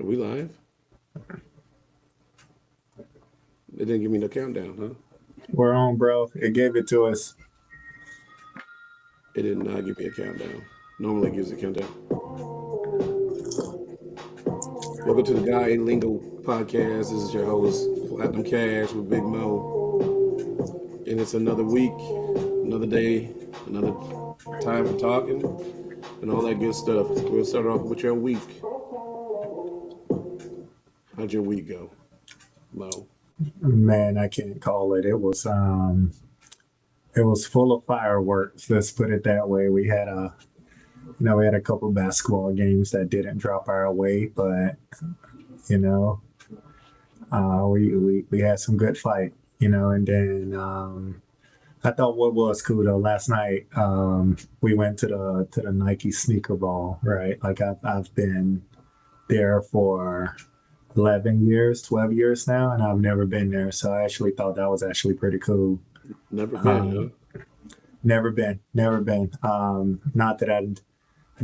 Are we live? It didn't give me no countdown, huh? We're on, bro. It gave it to us. It did not give me a countdown. Normally it gives a countdown. Welcome to the Guy and Lingo podcast. This is your host, Platinum Cash with Big Mo. And it's another week, another day, another time for talking and all that good stuff. We'll start off with your week. How'd your week go, Mo? Man, I can't call it. It was full of fireworks. Let's put it that way. We had a couple basketball games that didn't drop our way, but you know, we had some good fight. And then I thought what was cool though last night. We went to the Nike sneaker ball, right? Like I've been there for 11 years, 12 years now, and I've never been there. So I actually thought that was actually pretty cool. Never been, Um, huh? Never been, never been. Not that I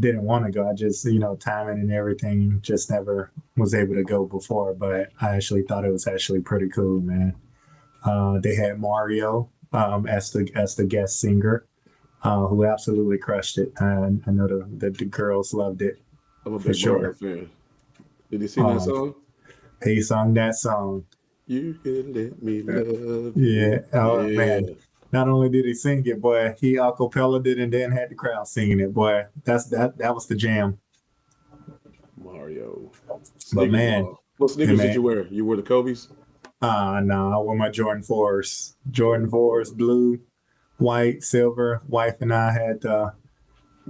didn't want to go. I just, timing and everything, just never was able to go before. But I actually thought it was actually pretty cool, man. They had Mario as the guest singer, who absolutely crushed it. And I know the girls loved it I'm a for big Mario sure. fan. Did you sing that Um, song? he sung that song. You can let me love Yeah. you. Oh man. Yeah. Not only did he sing it, boy, he acapella it and then had the crowd singing it. Boy, that was the jam. Mario. But Sneaker man, ball. What hey sneakers did man, you wear? You wore the Kobe's? no, I wore my Jordan 4s. Jordan 4s, blue, white, silver. Wife and I had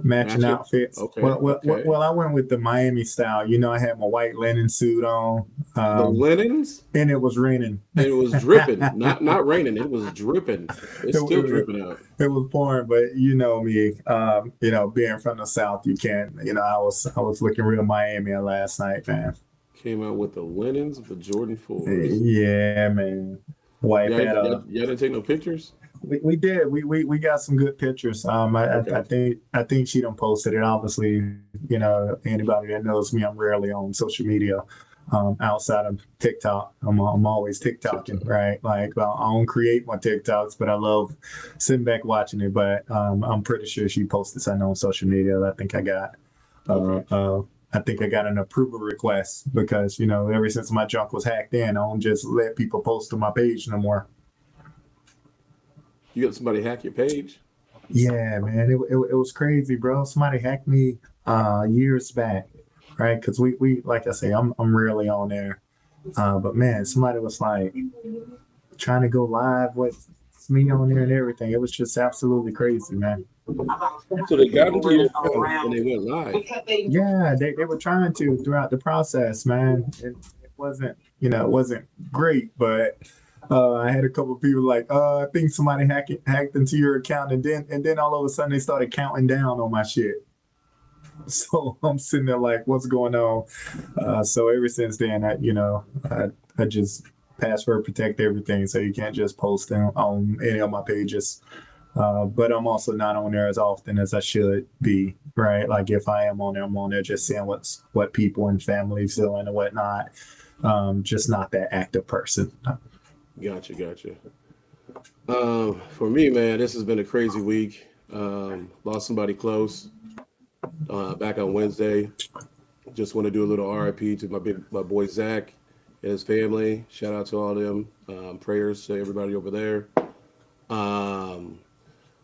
matching Match it? outfits. Okay, Well, okay. I went with the Miami style. I had my white linen suit on, The linens? and it was raining. And it was dripping. Not raining. It was dripping. It's still it, dripping out. it was pouring, but you know me, being from the South, you can't, I was looking real Miami last night, man. Came out with the linens of the Jordan 4s. Yeah, man. Wife had Y'all didn't take no pictures? we did we got some good pictures. I Okay. think she done posted it. Obviously, anybody that knows me, I'm rarely on social media. Outside of TikTok, I'm always TikToking, TikTok. right? Like I don't create my TikToks, but I love sitting back watching it. But I'm pretty sure she posted something on social media. Uh, Okay. uh, I think I got an approval request because ever since my junk was hacked in, I don't just let people post to my page no more. You got somebody hack your page? Yeah, man, it was crazy, bro. Somebody hacked me years back, right? Because we like I say, I'm rarely on there. But man, somebody was like trying to go live with me on there and everything. It was just absolutely crazy, man. So they got into your account and they went live. Yeah, they were trying to throughout the process, man. It wasn't great, but I had a couple of people like, I think somebody hacked into your account, and then all of a sudden they started counting down on my shit. So I'm sitting there like, what's going on? So ever since then, I just password protect everything, so you can't just post on any of my pages. But I'm also not on there as often as I should be, right? Like if I am on there, I'm on there just seeing what people and families doing and whatnot. Just not that active person. Gotcha. For me, man, this has been a crazy week. Lost somebody close back on Wednesday. Just want to do a little RIP to my boy Zach and his family. Shout out to all of them. Prayers to everybody over there. Um,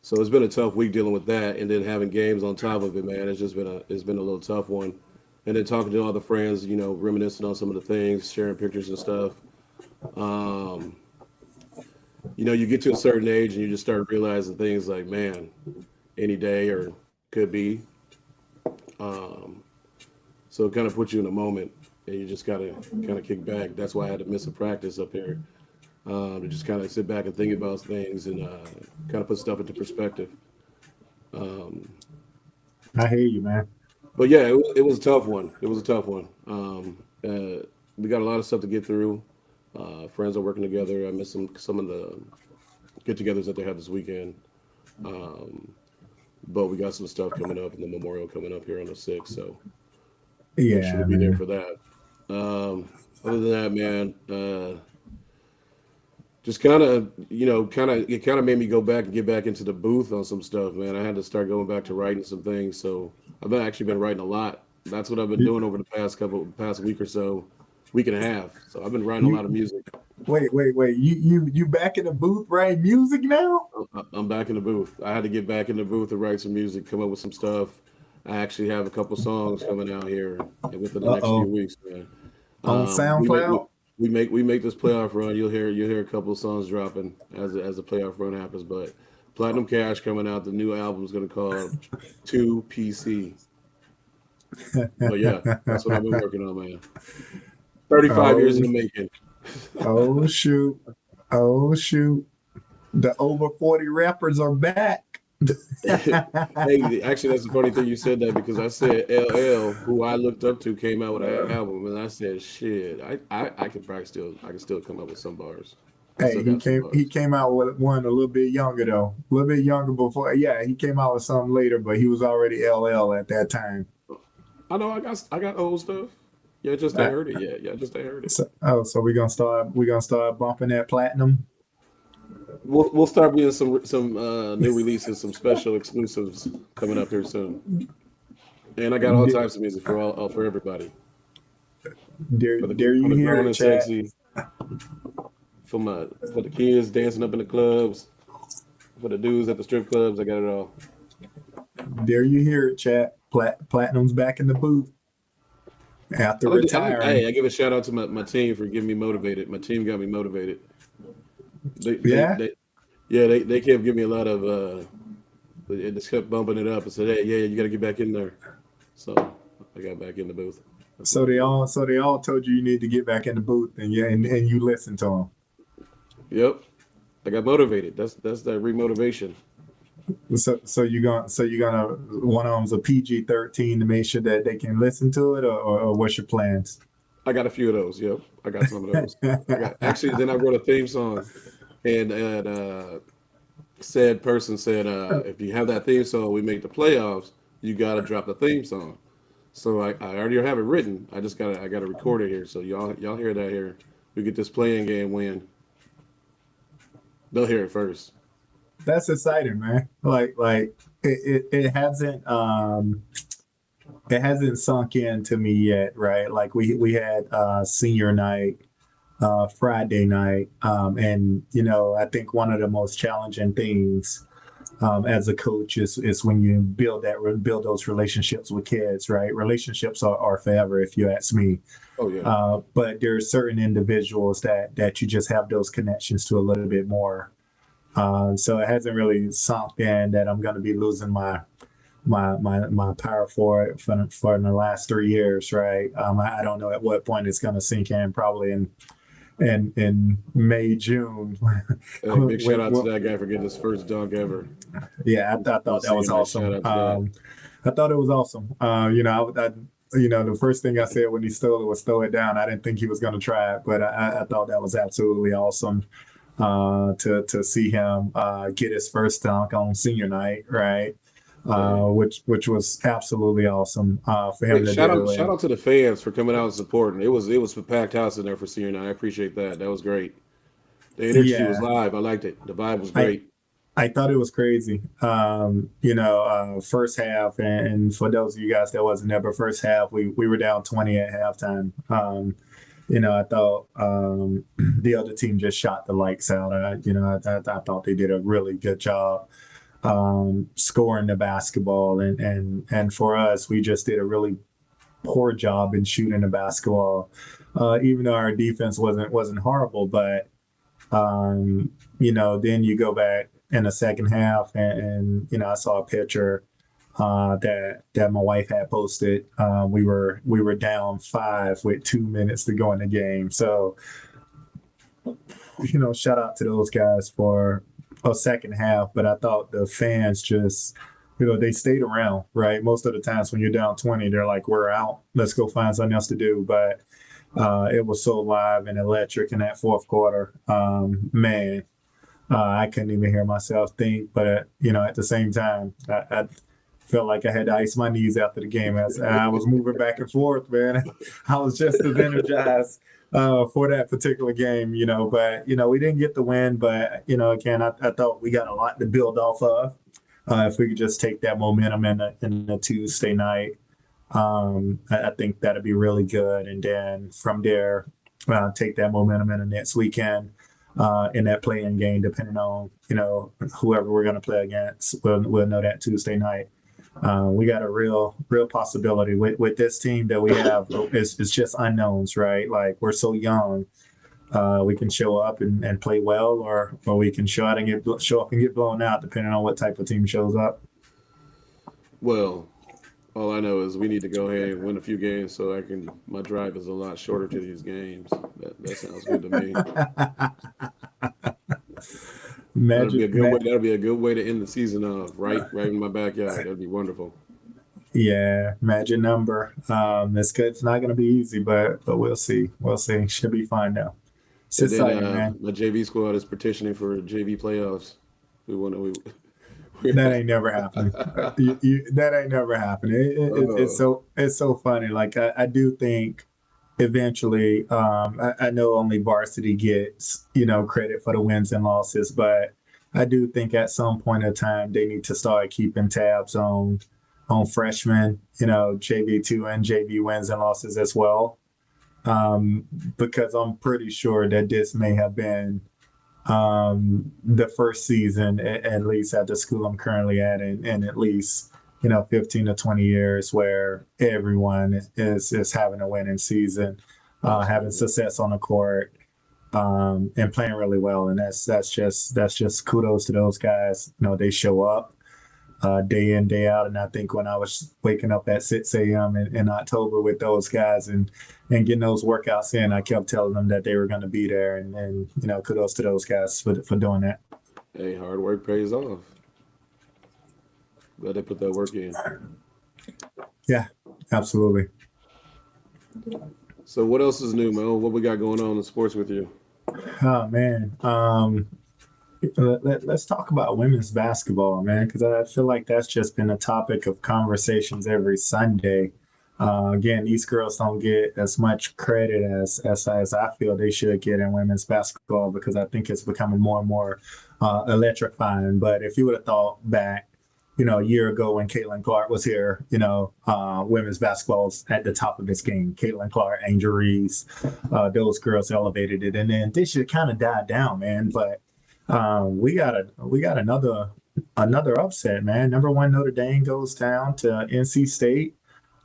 so it's been a tough week dealing with that, and then having games on top of it, man. It's been a little tough one. And then talking to all the friends, reminiscing on some of the things, sharing pictures and stuff. Um, you get to a certain age and you just start realizing things like, man, any day or could be. Um, so it kind of puts you in a moment, and you just gotta kind of kick back. That's why I had to miss a practice up here to just kind of sit back and think about things and kind of put stuff into perspective. Um, I hear you, man. but yeah, it was a tough one. It was a tough one. We got a lot of stuff to get through. Friends are working together. I missed some of the get-togethers that they had this weekend. Um, but we got some stuff coming up, and the memorial coming up here on the 6th. So make sure to Yeah, be there man. for that. Other than that, man, just kind of, it kind of made me go back and get back into the booth on some stuff, man. I had to start going back to writing some things. So actually been writing a lot. That's what I've been doing over the past week or so, week and a half. So I've been writing a You lot of music. wait. You back in the booth writing music now? I'm back in the booth. I had to get back in the booth to write some music, come up with some stuff. I actually have a couple songs coming out here within the next few Uh-oh. weeks, man. On We make SoundCloud? we make this playoff run. You'll hear a couple of songs dropping as the playoff run happens. But Platinum Cash coming out. The new album's gonna call 2PC. But yeah, that's what I've been working on, man. 35 years in Oh, the making. oh shoot. Oh shoot. The over 40 rappers are back. Hey, actually, that's the funny thing you said that because I said LL, who I looked up to, came out with an album, and I said, "Shit, I could probably I can still come up with some bars. I Hey, still got some he bars. came out with one a little bit younger though. A little bit younger before. Yeah, he came out with something later, but he was already LL at that time. I know I got old stuff. Yeah, just ain't Uh, heard it yet. Yeah, just ain't heard it. so we're gonna start bumping that platinum. We'll start getting some new releases, some special exclusives coming up here soon. And I got all Dare, types of music for for everybody, dare for you the hear grown it, and chat? sexy, for the kids dancing up in the clubs, for the dudes at the strip clubs. I got it all. Dare you hear it, chat? Platinum's back in the booth after retiring. Hey, I give a shout out to my team for getting me motivated. My team got me motivated. They they, Yeah. they yeah, they kept giving me a lot of they just kept bumping it up and said, "Hey, yeah, you got to get back in there." So I got back in the booth. That's So what they it is. all so they all told you need to get back in the booth, and yeah, and you listened to them. Yep, I got motivated. That's that remotivation. So you gonna one of them's a PG-13 to make sure that they can listen to it, or what's your plans? I got a few of those. Yep, I got some of those. I got actually. Then I wrote a theme song, and said person said, if you have that theme song, we make the playoffs. You got to drop the theme song. So I already have it written. I gotta record it here. So y'all hear that here. We get this playing game win. They'll hear it first. That's exciting, man. Like it hasn't sunk in to me yet, right? Like we had senior night, Friday night, and I think one of the most challenging things as a coach is when you build those relationships with kids, right? Relationships are forever, if you ask me. Oh yeah. But there are certain individuals that you just have those connections to a little bit more. So it hasn't really sunk in that I'm going to be losing my power for the last 3 years, right? I don't know at what point it's going to sink in. Probably in May, June. Hey, big shout out to Well, that guy for getting his first dunk ever. yeah, I I'll thought that see was you, man. Shout awesome. out to that. I thought it was awesome. The first thing I said when he stole it was throw it down. I didn't think he was going to try it, but I thought that was absolutely awesome to see him get his first dunk on senior night, right? Yeah. Which was absolutely awesome for him Hey, to do. shout And out to the fans for coming out and supporting. It was a packed house in there for senior night. I appreciate that. That was great. The energy was yeah, live. I liked it. The vibe was I great. I thought it was crazy. First half, and for those of you guys that wasn't there, but first half we were down 20 at halftime. I thought the other team just shot the lights out. I thought they did a really good job scoring the basketball, and for us, we just did a really poor job in shooting the basketball. Even though our defense wasn't horrible, but then you go back in the second half, and I saw a picture that my wife had posted. We were down 5 with 2 minutes to go in the game. So shout out to those guys for a second half. But I thought the fans just they stayed around, right? Most of the times when you're down 20, they're like, we're out. Let's go find something else to do. But it was so live and electric in that fourth quarter. Man, I couldn't even hear myself think. But at the same time, felt like I had to ice my knees after the game as I was moving back and forth, man. I was just as energized for that particular game, but we didn't get the win, but again, I thought we got a lot to build off of. If we could just take that momentum in the Tuesday night, I think that'd be really good. And then from there, take that momentum in the next weekend in that play-in game, depending on whoever we're going to play against. We'll know that Tuesday night. We got a real possibility with this team that we have. It's just unknowns, right? Like, we're so young. We can show up and play well, or we can show up and get blown out, depending on what type of team shows up. Well, all I know is we need to go ahead and win a few games so my drive is a lot shorter to these games. That sounds good to me. That'll be a good way to end the season off, right in my backyard. That'd be wonderful. Yeah, magic number. It's good. It's not going to be easy, but we'll see. Should be fine now. It's exciting, man. My JV squad is petitioning for JV playoffs. That ain't never happened. That ain't never happened. It's so funny. Like, I do think eventually, I know only varsity gets credit for the wins and losses, but I do think at some point in time they need to start keeping tabs on freshmen, JV2 and JV wins and losses as well, because I'm pretty sure that this may have been the first season, at least at the school I'm currently at, in at least 15 to 20 years, where everyone is having a winning season, having success on the court, and playing really well. And that's just kudos to those guys. They show up day in, day out. And I think when I was waking up at 6 a.m. in October with those guys and getting those workouts in, I kept telling them that they were going to be there. And kudos to those guys for doing that. Hey, hard work pays off. Glad they put that work in. Yeah, absolutely. So what else is new, Mo? What we got going on in sports with you? Oh, man. Let's talk about women's basketball, man, because I feel like that's just been a topic of conversations every Sunday. Again, these girls don't get as much credit as I feel they should get in women's basketball, because I think it's becoming more and more electrifying. But if you would have thought back, a year ago when Caitlin Clark was here, women's basketball was at the top of its game. Caitlin Clark, Angel Reese, those girls elevated it. And then this year kind of died down, man. But we got another upset, man. Number one, Notre Dame goes down to NC State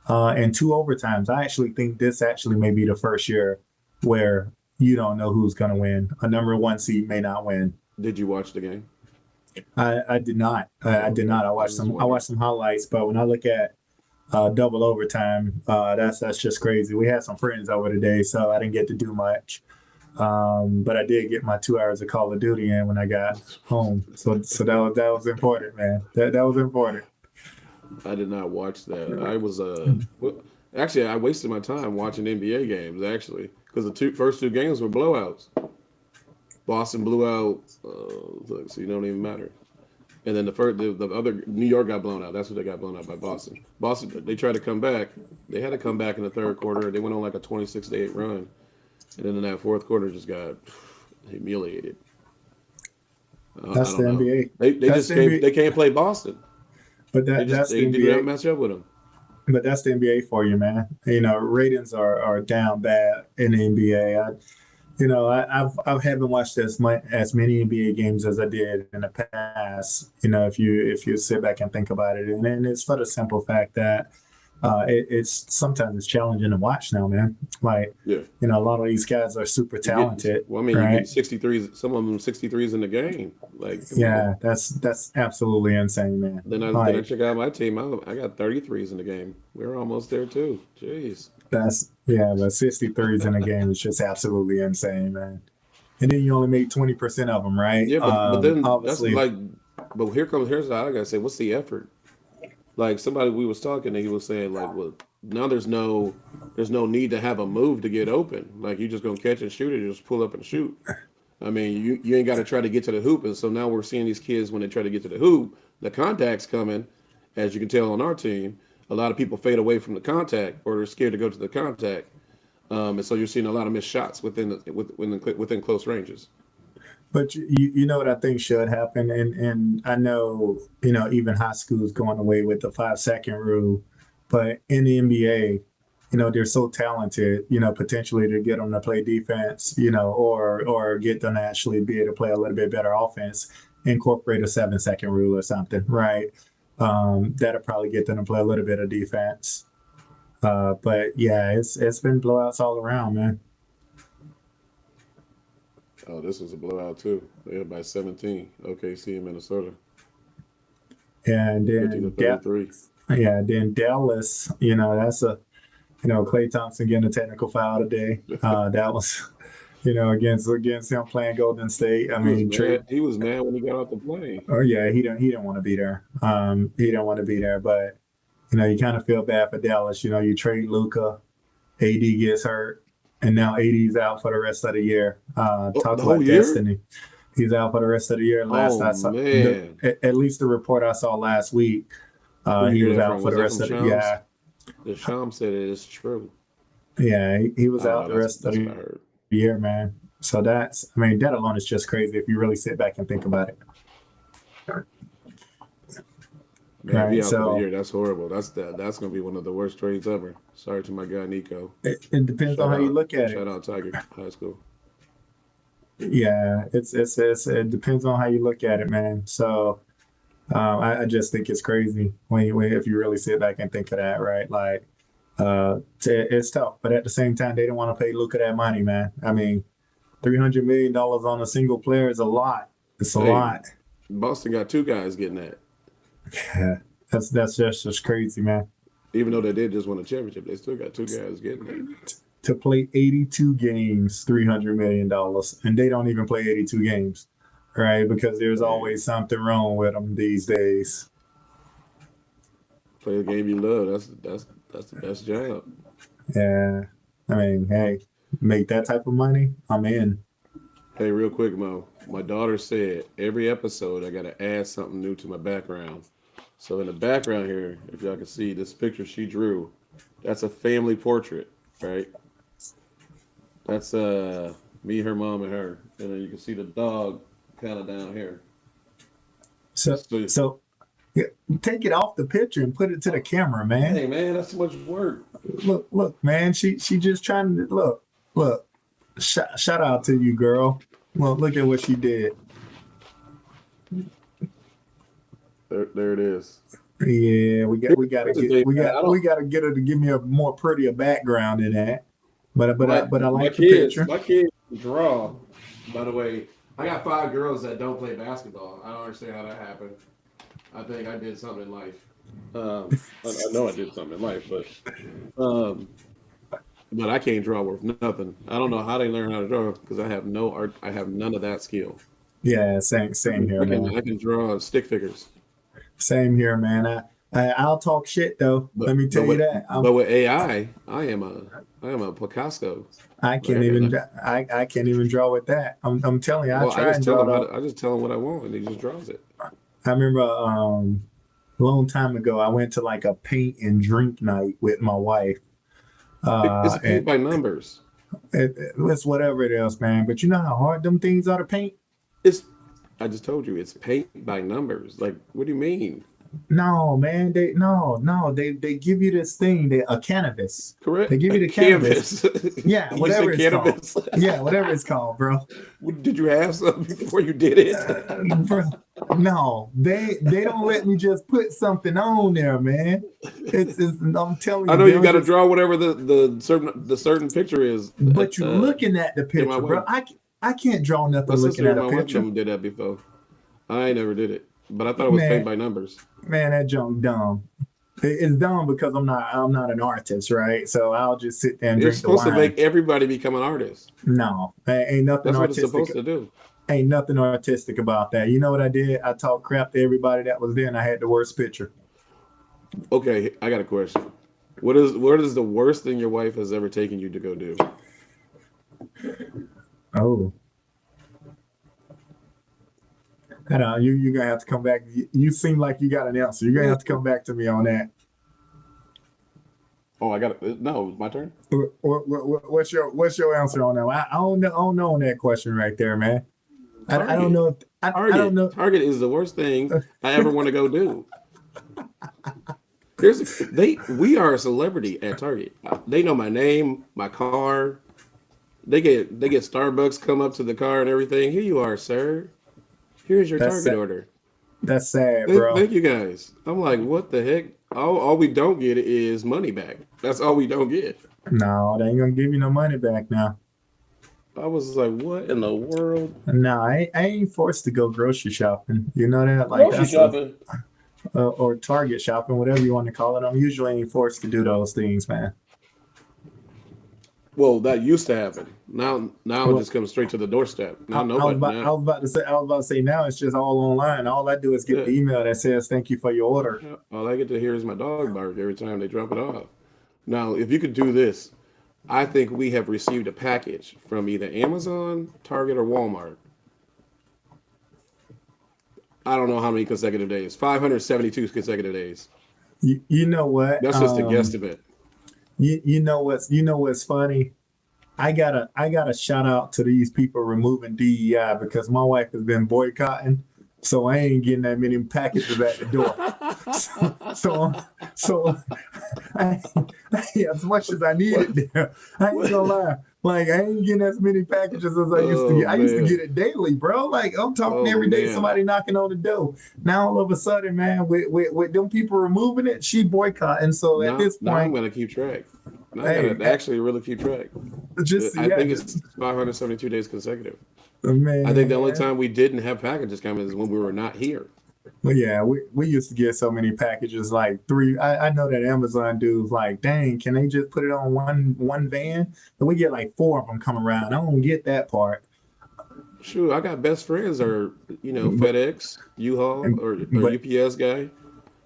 in 2 overtimes. I actually think this may be the first year where you don't know who's going to win. A number one seed may not win. Did you watch the game? I did not. I did not. I watched some highlights, but when I look at double overtime, that's just crazy. We had some friends over today, so I didn't get to do much. But I did get my 2 hours of Call of Duty in when I got home. So that was important, man. That was important. I did not watch that. I was actually I wasted my time watching NBA games, actually, because the first two games were blowouts. Boston blew out, so you don't even matter. And then the other, New York got blown out. That's what they got blown out by Boston. Boston, they tried to come back. They had to come back in the third quarter. They went on like a 26-8 run. And then in that fourth quarter, just got humiliated. That's the NBA. They can't play Boston. But they did not match up with them. But that's the NBA for you, man. Ratings are down bad in the NBA. I haven't watched as many NBA games as I did in the past. If you sit back and think about it, and it's for the simple fact that it's sometimes it's challenging to watch now, man. Like, a lot of these guys are super talented. You get 63s, some of them 63s in the game. Like, that's absolutely insane, man. Then I check out my team. I got 33s in the game. We're almost there too. Jeez. But 63s in a game is just absolutely insane, man. And then you only make 20% of them, right? Yeah, but then obviously, that's like, but here's what I gotta say. What's the effort? Like, somebody we was talking and he was saying, like, well, now there's no need to have a move to get open. Like, you just gonna catch and shoot it, you just pull up and shoot. I mean, you ain't got to try to get to the hoop. And so now we're seeing these kids when they try to get to the hoop, the contact's coming, as you can tell on our team, a lot of people fade away from the contact or they're scared to go to the contact. And so you're seeing a lot of missed shots within close ranges. But you know what I think should happen, and I know even high school is going away with the 5 second rule, but in the NBA, they're so talented, potentially to get them to play defense, or get them to actually be able to play a little bit better offense, incorporate a 7 second rule or something, right? That'll probably get them to play a little bit of defense. But yeah, it's been blowouts all around, man. Oh, this was a blowout too. They had by 17. OKC in Minnesota. And 50 to then 33. then Dallas, that's a Klay Thompson getting a technical foul today. That was against him playing Golden State. I mean, He was mad when he got off the plane. Oh yeah, he didn't want to be there. He didn't want to be there, but you kind of feel bad for Dallas. You trade Luka, AD gets hurt, and now AD's out for the rest of the year. Talk the about whole year? destiny. He's out for the rest of the year. Oh, I saw, man. at least the report I saw last week, Where'd he you was get that out from? for the Was that rest of from the Shams? yeah. The Sham said it is true. Yeah, he was Oh, out the rest of that's the what I heard. year, man. So that alone is just crazy if you really sit back and think about it. Man, if he Right, out for the so year, that's horrible. That's gonna be one of the worst trades ever. Sorry to my guy Nico. it depends Shout on how you out, look at it. shout out Tiger High School. Yeah, it depends on how you look at it, man. So I just think it's crazy when if you really sit back and think of that, right? Like it's tough, but at the same time, they don't want to pay Luka that money, man. I mean, $300 million on a single player is a lot. It's a Hey, lot. Boston got two guys getting that. Yeah, that's just crazy, man. Even though they did just win a championship, they still got two guys getting that. To play 82 games, $300 million, and they don't even play 82 games, right? Because there's Man, always something wrong with them these days. play the game you love. That's the best job. Yeah, I mean, hey, make that type of money, I'm in. Hey, real quick, Mo. My daughter said every episode I gotta add something new to my background. So in the background here, if y'all can see this picture she drew, that's a family portrait, right? That's me, her mom, and her. And then you can see the dog kind of down here. So, So, so yeah, take it off the picture and put it to the camera, man. hey man, that's too much work. Look, man. She just trying to look. Shout out to you, girl. Well, look at what she did. There it is. Yeah, we gotta Here's the get thing, man. I don't. we gotta get her to give me a more prettier background than that. But I My like the kids, picture. my kids draw. By the way, I got 5 girls that don't play basketball. I don't understand how that happened. I think I did something in life. I know I did something in life, but I can't draw worth nothing. I don't know how they learn how to draw because I have no art. I have none of that skill. Yeah, same here, man. I can draw stick figures, Same here, man. I'll talk shit though. but Let me but tell you with that. but with AI, I am a Picasso. I can't Right? even I can't even draw with that. I'm telling you, I Well, try and draw it. I just tell him what I want, and he just draws it. I remember a long time ago, I went to like a paint and drink night with my wife. It's a paint And by numbers. it's whatever it is, man. But you know how hard them things are to paint? It's I just told you it's paint by numbers. Like, what do you mean? No, man. They give you this thing, a canvas. Correct? They give you the canvas. Canvas. Yeah, You whatever said it's called. cannabis. Yeah, whatever it's called, bro. Did you have some before you did it? Bro, no, they don't let me just put something on there, man. I'm telling I you, know you they'll got to just. draw whatever the certain picture is. But you're looking at the my picture, bro. way. I can't draw My nothing looking sister at and a my wife picture, never did that before. I never did it, but I thought it was paint man. by numbers. Man, that junk dumb. It's dumb because I'm not an artist, right? So I'll just sit there and You're drink the supposed to wine. make everybody become an artist. No, ain't nothing That's what it's artistic. supposed to do. Ain't nothing artistic about that. You know what I did? I talked crap to everybody that was there, and I had the worst picture. Okay, I got a question. What is the worst thing your wife has ever taken you to go do? Oh, I know you're gonna have to come back. You seem like you got an answer. You're gonna have to come back to me on that. Oh, I got it. No, it's my turn. What's your answer on that one? I don't know on that question right there, man. I don't Target. know if I don't Target. know. Target is the worst thing I ever want to go do. We are a celebrity at Target. They know my name, my car. They get Starbucks come up to the car and everything. Here you are, sir. Here's your That's Target order. that's sad, Thank bro. you guys. I'm like, what the heck? All we don't get is money back. That's all we don't get. No, they ain't gonna give you no money back now. I was like, what in the world? No, I ain't forced to go grocery shopping. You know that? Like Grocery that's a shopping. or Target shopping, whatever you want to call it. I'm usually ain't forced to do those things, man. Well, that used to happen. Now it Well, just comes straight to the doorstep. Now I was nobody. about Now, I was about to say now it's just all online. All I do is get yeah. the email that says thank you for your order. All I get to hear is my dog bark every time they drop it off. Now, if you could do this, I think we have received a package from either Amazon, Target, or Walmart. I don't know how many consecutive days. 572 consecutive days. You know what? That's just a guesstimate. You know what's funny? I gotta shout out to these people removing DEI because my wife has been boycotting, so I ain't getting that many packages at the door. So so I, as much as I need What? it there, I ain't gonna lie. Like I ain't getting as many packages as I used to Oh get. I used to get man. it daily, bro. Like I'm talking Oh every day, man. somebody knocking on the door. Now all of a sudden, man, with them people removing it, she boycotting. So at Now, this now I'm point, gonna keep track. Now I hey, gotta actually really keep track. just I yeah, think just it's 572 days consecutive. I think the only man. time we didn't have packages coming is when we were not here. But yeah, we used to get so many packages, like three. I know that Amazon dudes like, dang, can they just put it on one van? And we get like four of them come around. I don't get that part. Shoot, I got best friends or But FedEx, U-Haul, or but UPS guy.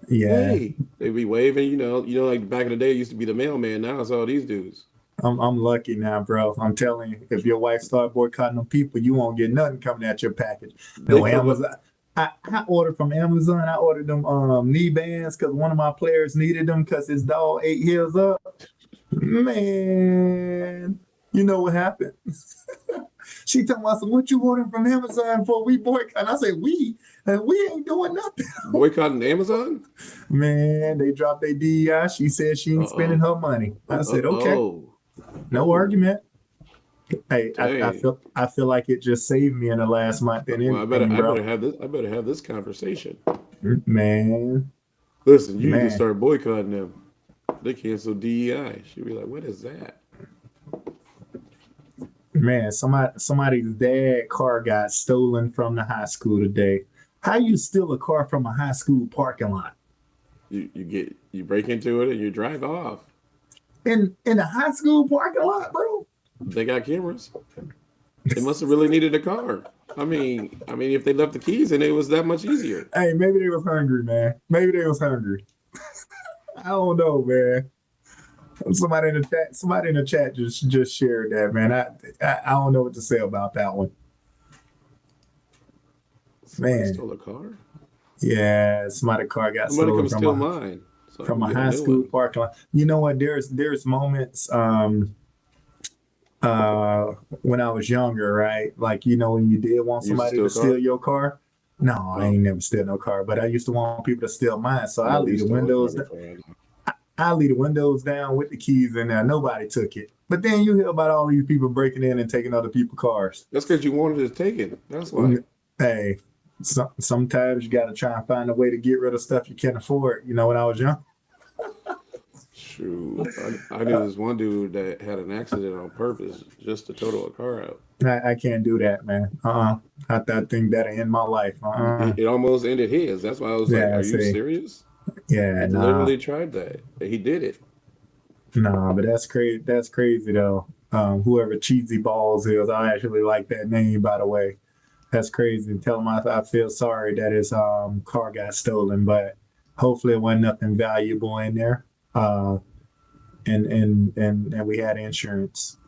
yeah, Hey, they be waving. Like back in the day, it used to be the mailman. Now it's all these dudes. I'm lucky now, bro. I'm telling you, if your wife start boycotting them people, you won't get nothing coming at your package. They No come up. Amazon. I ordered from Amazon. I ordered them knee bands because one of my players needed them because his dog ate his up. Man, you know what happened? She told me, I said, what you ordering from Amazon for? We boycott. I said, we ain't doing nothing. Boycotting Amazon? Man, they dropped their DEI. She said she ain't spending Uh-oh. her money. I said, okay, Uh-oh. no Oh, argument. Hey, dang. I feel like it just saved me in the last month than Well, anything, I better bro. have this. I better have this conversation. Man, Listen, you need to man, start boycotting them. They cancel DEI. She'd be like, "What is that?" man. Somebody's dad car got stolen from the high school today. How you steal a car from a high school parking lot? You break into it and you drive off. In a high school parking lot, bro? They got cameras. They must have really needed a car. If they left the keys in, it was that much easier. Hey, maybe they was hungry, man. Maybe they was hungry. I don't know, man. Somebody in the chat just shared that, man. I don't know what to say about that one, Somebody man. stole a car. Yeah, somebody car got Somebody stolen come steal mine, so I from can a get a high new school one. parking lot. You know what? There's moments uh when I was younger, right? Like when you did want You used to somebody steal to a steal car. your car. No, I Oh, ain't never steal no car, but I used to want people to steal mine. So I know you stole a car before. I know. I leave the windows down with the keys in there. Nobody took it. But then you hear about all these people breaking in and taking other people's cars. That's because you wanted it taken. That's why. Mm, Hey, sometimes you got to try and find a way to get rid of stuff you can't afford. When I was young. Shoot, I knew this one dude that had an accident on purpose just to total a car out. I can't do that, man. I think that'll end my life. It almost ended his. That's why I was like, Yeah, "Are you see. serious?" Yeah, He nah. literally tried that. He did it. Nah, but that's crazy. That's crazy though. Whoever Cheesy Balls is, I actually like that name, by the way. That's crazy. Tell him I feel sorry that his car got stolen, but hopefully it wasn't nothing valuable in there. Uh, and we had insurance.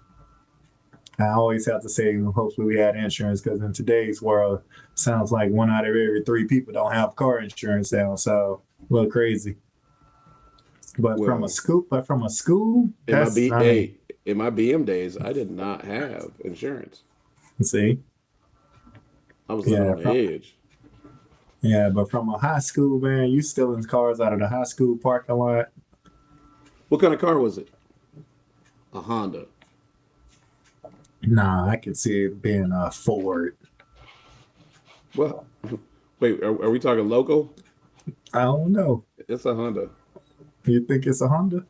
I always have to say, hopefully we had insurance because in today's world, sounds like 1 out of every 3 people don't have car insurance now. So a little crazy. Well, But from a school, in my that's, B I mean, A in my BM days, I did not have insurance. see, I was living yeah, on the edge. yeah, but from a high school, man, you stealing cars out of the high school parking lot. What kind of car was it? A Honda. Nah, I could see it being a Ford. Well, wait, are we talking local? I don't know. It's a Honda. You think it's a Honda?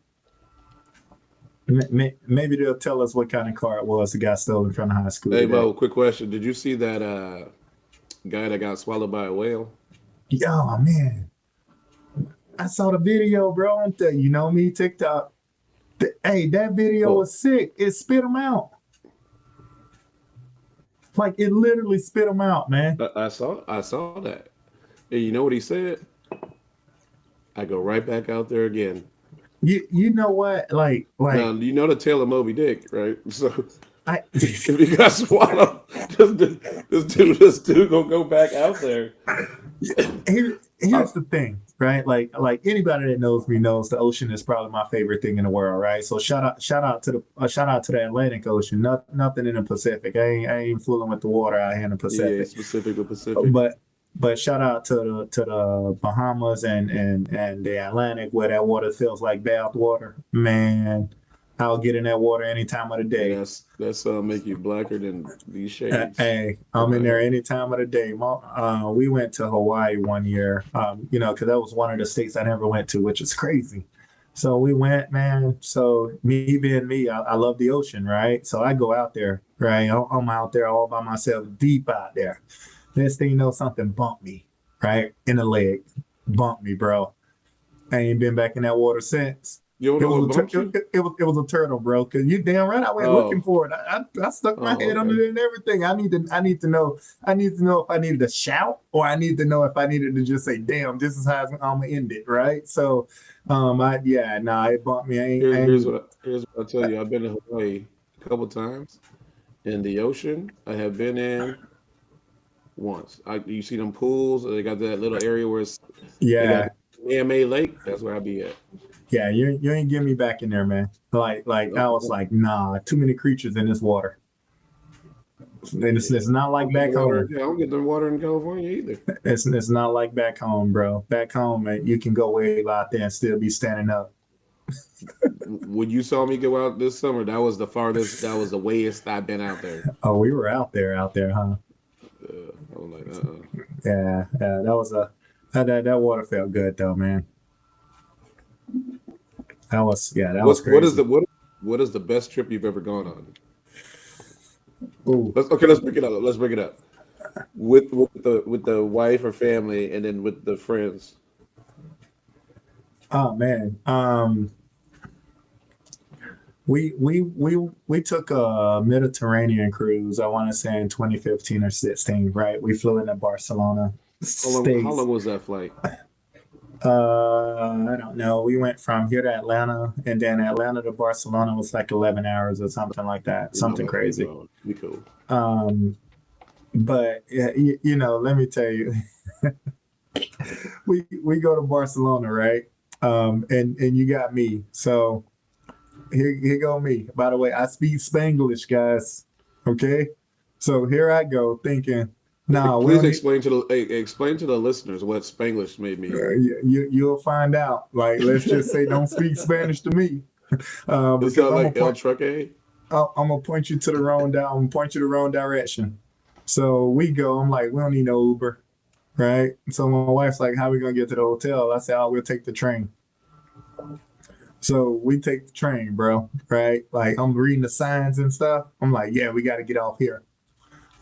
Maybe they'll tell us what kind of car it was that got stolen from the high school Hey today. Mo, quick question. Did you see that guy that got swallowed by a whale? Yo, man, I saw the video, bro. On you know me, TikTok. Hey, that video Oh, was sick. It spit him out. Like it literally spit him out, man. I saw that. And you know what he said? I go right back out there again. You know what? Now you know the tale of Moby Dick, right? So I if he got swallowed, this dude gonna go back out there. here's the thing, right? Like anybody that knows me knows the ocean is probably my favorite thing in the world, right? So shout out to the Atlantic Ocean. Nothing in the Pacific. I ain't fooling with the water out here in the Yeah, Pacific. specific with Pacific. But shout out to the Bahamas and the Atlantic where that water feels like bath water. Man, I'll get in that water any time of the And day. that's make you blacker than these shades. Hey, I'm in there Okay. any time of the day. We went to Hawaii one year, because that was one of the states I never went to, which is crazy. So we went, man. So me being me, I love the ocean, right? So I go out there, right? I'm out there all by myself, deep out there. Next thing you know, something bumped me, right? In the leg. Bumped me, bro. I ain't been back in that water since. You don't It know was what a tur- bumped you? it was a turtle, bro. Cause you damn right I went looking Oh, for it. I stuck my oh, head under okay. it and everything. I need to know if I needed to shout or I need to know if I needed to just say, damn, this is how I'm gonna end it, right? So it bumped me. I ain't Here's what I tell you. I've been to Hawaii a couple times. In the ocean, I have been in once. You see them pools? They got that little area where they got yeah, man-made lake. That's where I be at. yeah, you ain't getting me back in there, man. Like I was Nope. like, nah, too many creatures in this water. And it's not I don't like get the back water. home. Yeah, I don't get the water in California either. It's not like back home, bro. Back home, man, you can go way out there and still be standing up. When you saw me go out this summer, that was the farthest. That was the wayest I've been out there. Oh, we were out there, huh? I was like, uh-uh. Yeah, that was that water felt good though, man. That was What is crazy. the what is the best trip you've ever gone on? Ooh, Let's break it up. Let's break it up. With the wife or family, and then with the friends. oh man. We took a Mediterranean cruise. I want to say in 2015 or 16, right? We flew into Barcelona, How states. long was that flight? I don't know. We went from here to Atlanta, and then Atlanta to Barcelona was like 11 hours or something like that, Not something bad. Be crazy. cool. Be cool. Um, but yeah, let me tell you, we go to Barcelona, right? And you got me. So here go me. By the way, I speak Spanglish, guys. Okay, so here I go thinking, nah, we Please don't need. explain to the listeners what Spanglish may mean. You'll find out. Like, let's just say, don't speak Spanish to me, It because sounds like El Truque. I'm gonna point you to the wrong down. I'm gonna point you the wrong direction. So we go. I'm like, we don't need no Uber, right? So my wife's like, how we gonna get to the hotel? I said, oh, we'll take the train. So we take the train, bro, right? Like I'm reading the signs and stuff. I'm like, yeah, we got to get off here,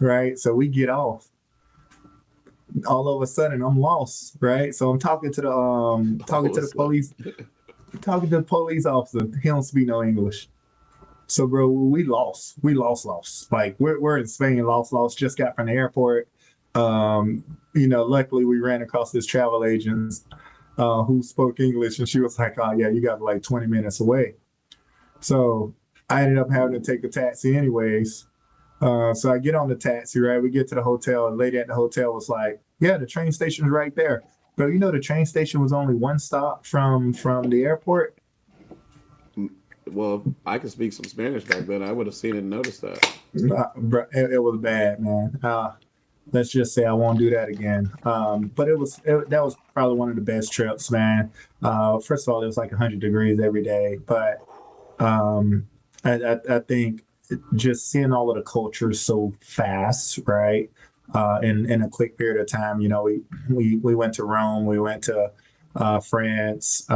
right? So we get off. All of a sudden, I'm lost, right? So I'm talking to the All talking of a to the sudden. police, talking to the police officer. He don't speak no English. So, bro, we lost. We lost. Like we're in Spain, lost. Just got from the airport. Luckily we ran across this travel agent who spoke English, and she was like, "Oh yeah, you got like 20 minutes away." So I ended up having to take a taxi anyways. So I get on the taxi, right? We get to the hotel, and the lady at the hotel was like, "Yeah, the train station's right there." But you know, the train station was only one stop from the airport. Well, I could speak some Spanish back then. I would have seen and noticed that. It was bad, man. Let's just say I won't do that again. But that was probably one of the best trips, man. First of all, it was like 100 degrees every day, but um, I think just seeing all of the cultures so fast, right? In a quick period of time, you know, we went to Rome, we went to France,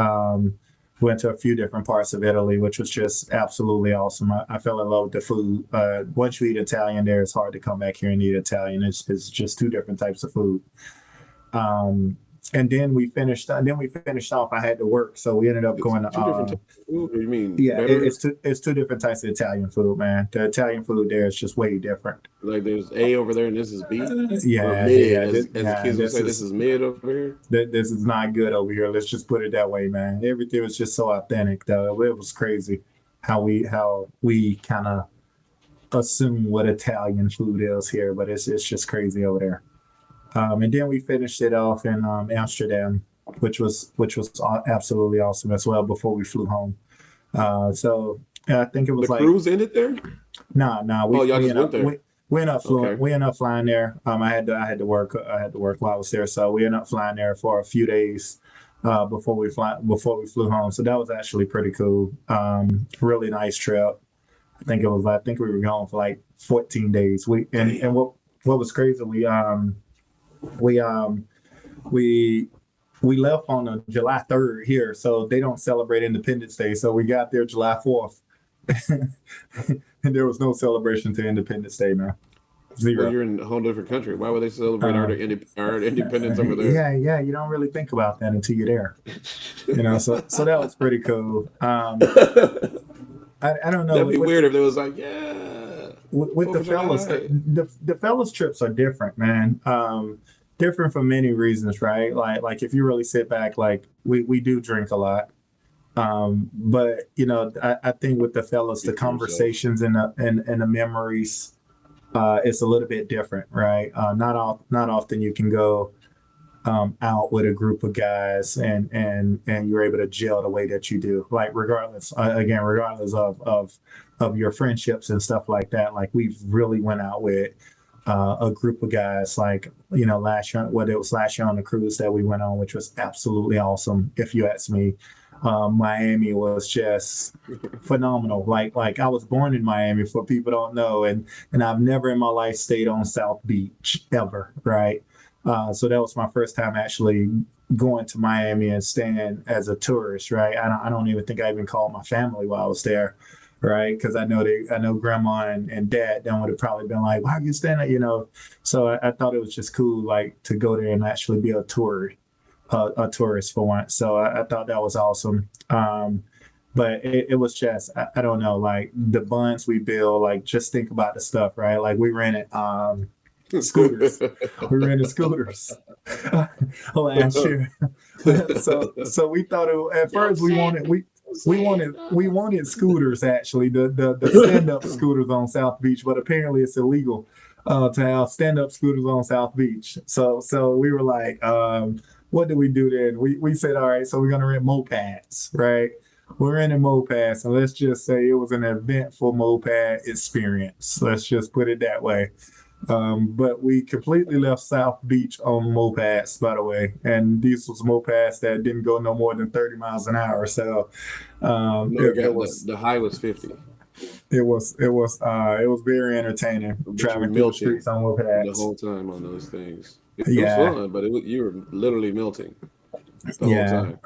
went to a few different parts of Italy, which was just absolutely awesome. I fell in love with the food. Once you eat Italian there, it's hard to come back here and eat Italian. It's just two different types of food. Um, and then we finished. Then we finished off. I had to work, so we ended up It's going to. two different types of food. What do you mean Yeah, better? it's two different types of Italian food, man. The Italian food there is just way different. Like there's A over there and this is B or Yeah, mid, yeah, as the kids would say, this is mid over here. this is not good over here. Let's just put it that way, man. Everything was just so authentic, though. It was crazy how we kind of assume what Italian food is here, but it's just crazy over there. And then we finished it off in Amsterdam, which was absolutely awesome as well before we flew home. So I think it The was like cruise ended there? nah, Oh, y'all just went there. Okay. we ended up flying there. I had to work while I was there, so we ended up flying there for a few days before we flew home. So that was actually pretty cool. Really nice trip. I think we were gone for like 14 days. And what was crazy, we we we left on July 3rd here, so they don't celebrate Independence Day. So we got there July 4th, and there was no celebration to Independence Day, man. Well, Zero. you're in a whole different country. Why would they celebrate Uh, our independence over there? yeah, you don't really think about that until you're there, you know. So that was pretty cool. I don't know That'd be weird if they was like, yeah, with Fourth the of fellas, July. the fellas trips are different, man. Different for many reasons, right? Like if you really sit back, like we do drink a lot. But you know, I think with the fellas, the Speak for yourself. conversations and the memories, it's a little bit different, right? Not often you can go out with a group of guys and you're able to gel the way that you do. Like regardless, again, regardless of your friendships and stuff like that. Like we've really went out with a group of guys. Like you know, last year, what it was last year on the cruise that we went on, which was absolutely awesome. If you ask me, Miami was just phenomenal. Like I was born in Miami, for people don't know, and I've never in my life stayed on South Beach ever, right? So that was my first time actually going to Miami and staying as a tourist, right? I don't even think I even called my family while I was there, right? Because I know grandma and dad then would have probably been like, "Why are you staying at?" You know. So I thought it was just cool, like to go there and actually be a tourist for once. So I thought that was awesome. But it was just I don't know, like the bonds we build. Like just think about the stuff, right? Like we rented scooters. We rented scooters last year. So we thought at first we wanted scooters actually, the stand up scooters on South Beach, but apparently it's illegal to have stand up scooters on South Beach. So we were like, what do we do then? We said, all right, so we're gonna rent mopeds, right? We're renting mopeds, and let's just say it was an eventful moped experience. Let's just put it that way. But we completely left South Beach on mopeds, by the way, and these was mopeds that didn't go no more than 30 miles an hour. So No, it was the high was 50. it was very entertaining But you were driving through the melting streets on the mopeds. whole time on those things. It was Yeah, fun, but you were literally melting the whole yeah. time.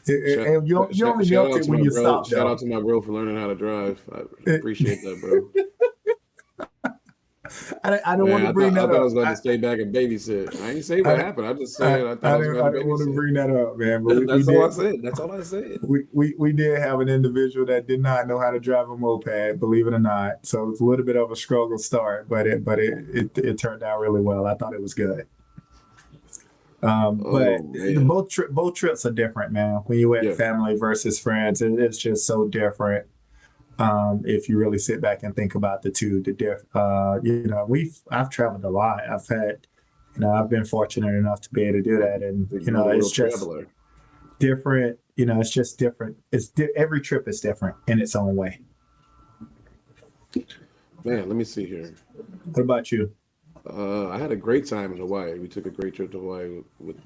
Shout, You only melt it to when my you bro. stop, Shout out though. to my bro for learning how to drive. I It, appreciate that, bro. I don't want Man, to bring I that thought I up. was going to stay back and babysit. I ain't say what I, happened. I just said I thought I was I going to didn't want to babysit. bring that up, man. But we That's all I did said. That's all I said. we did have an individual that did not know how to drive a moped, believe it or not. So it's a little bit of a struggle start, but it turned out really well. I thought it was good. Oh But man, both trips are different, man. When you with yeah. family versus friends, it's just so different. If you really sit back and think about the two, I've traveled a lot. I've been fortunate enough to be able to do that, and You're a it's world just traveler. different. It's just different. Every trip is different in its own way. Man, let me see here. What about you? I had a great time in Hawaii. We took a great trip to Hawaii with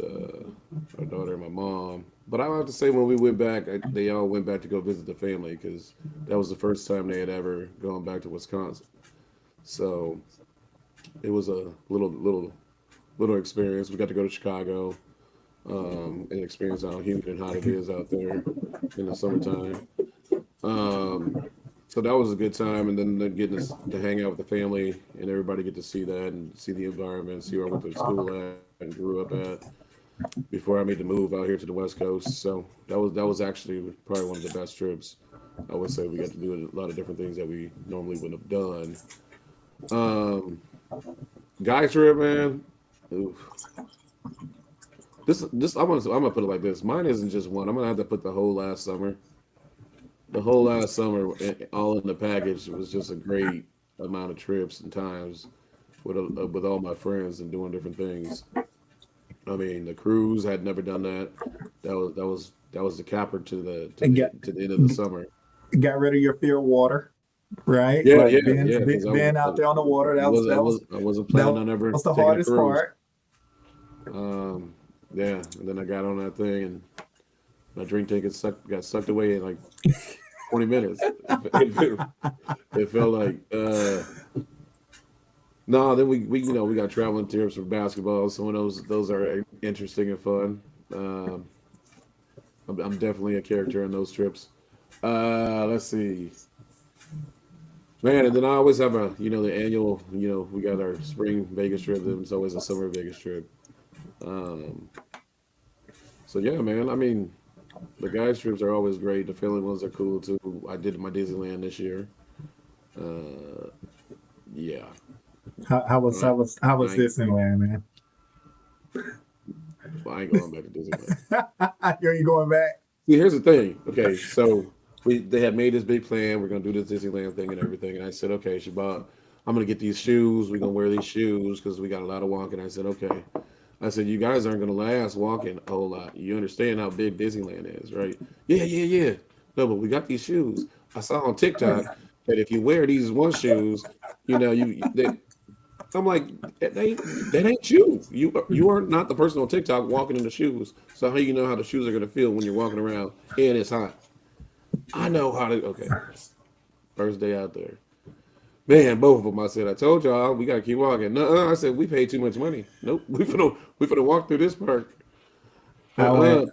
our daughter and my mom. But I have to say, when we went back, they all went back to go visit the family because that was the first time they had ever gone back to Wisconsin. So it was a little experience. We got to go to Chicago and experience how humid and hot it is out there in the summertime. Um, so that was a good time, and then getting to hang out with the family and everybody get to see that and see the environment, see where I went to school at and grew up at before I made the move out here to the West Coast. So that was actually probably one of the best trips. I would say we got to do a lot of different things that we normally wouldn't have done. Um, Guy trip, man. Oof. This I'm gonna put it like this. Mine isn't just one. I'm gonna have to put the whole last summer. The whole last summer, all in the package, was just a great amount of trips and times with all my friends and doing different things. I mean, the cruise had never done that. That was the capper to the to And the got to the end of the summer. got rid of your fear of water, right? Yeah, Like yeah, yeah. Because being out there on the water. I wasn't planning That on ever was the taking a hardest cruise. part. Um, yeah, and then I got on that thing and my drink tank got sucked away in like 20 minutes. It felt like no. Then we got traveling trips for basketball. Some of those are interesting and fun. Um, I'm definitely a character in those trips. Let's see, man. And then I always have the annual. We got our spring Vegas trip. Then it's always a summer Vegas trip. Um, so yeah, man. I mean, the guys trips are always great. The family ones are cool too. I did my Disneyland this year. Uh, yeah. How was I, how was how I was ain't, Disneyland, man? I ain't going back to Disneyland. Are you going back? See, here's the thing. Okay, so they had made this big plan. We're gonna do this Disneyland thing and everything. And I said, okay, Shabbat, I'm gonna get these shoes. We're gonna wear these shoes because we got a lot of walking. I said, okay. I said, you guys aren't gonna last walking a whole lot. You understand how big Disneyland is, right? Yeah, yeah, yeah. No, but we got these shoes. I saw on TikTok that if you wear these one shoes, I'm like, that ain't you. You are not the person on TikTok walking in the shoes. So how you know how the shoes are gonna feel when you're walking around and it's hot? I know how to. Okay, first day out there, man. Both of them. I said, I told y'all we gotta keep walking. No, I said we paid too much money. Nope, we finna walk through this park. I Uh, went.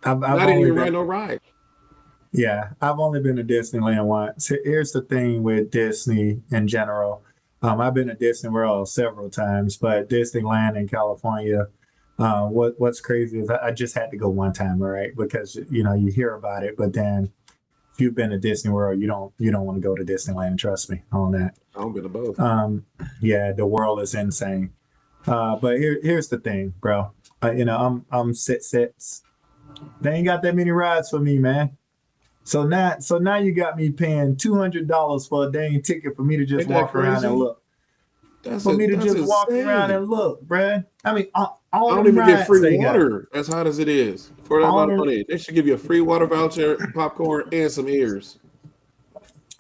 I've I didn't only even ride been. no ride. Yeah, I've only been to Disneyland once. Here's the thing with Disney in general. I've been to Disney World several times, but Disneyland in California. What's crazy is I just had to go one time, all right? Because you hear about it, but then if you've been to Disney World, you don't want to go to Disneyland. Trust me on that. I don't been to both. Yeah, the world is insane. But here's the thing, bro. I'm sits. They ain't got that many rides for me, man. So now you got me paying $200 for a dang ticket for me to just Ain't that walk around and crazy? look. For me to That's just walk around insane. and look, bruh. I mean, I all don't them even get rides free they got, water as hot as it is for that all amount of them money. They should give you a free water voucher, popcorn, and some ears.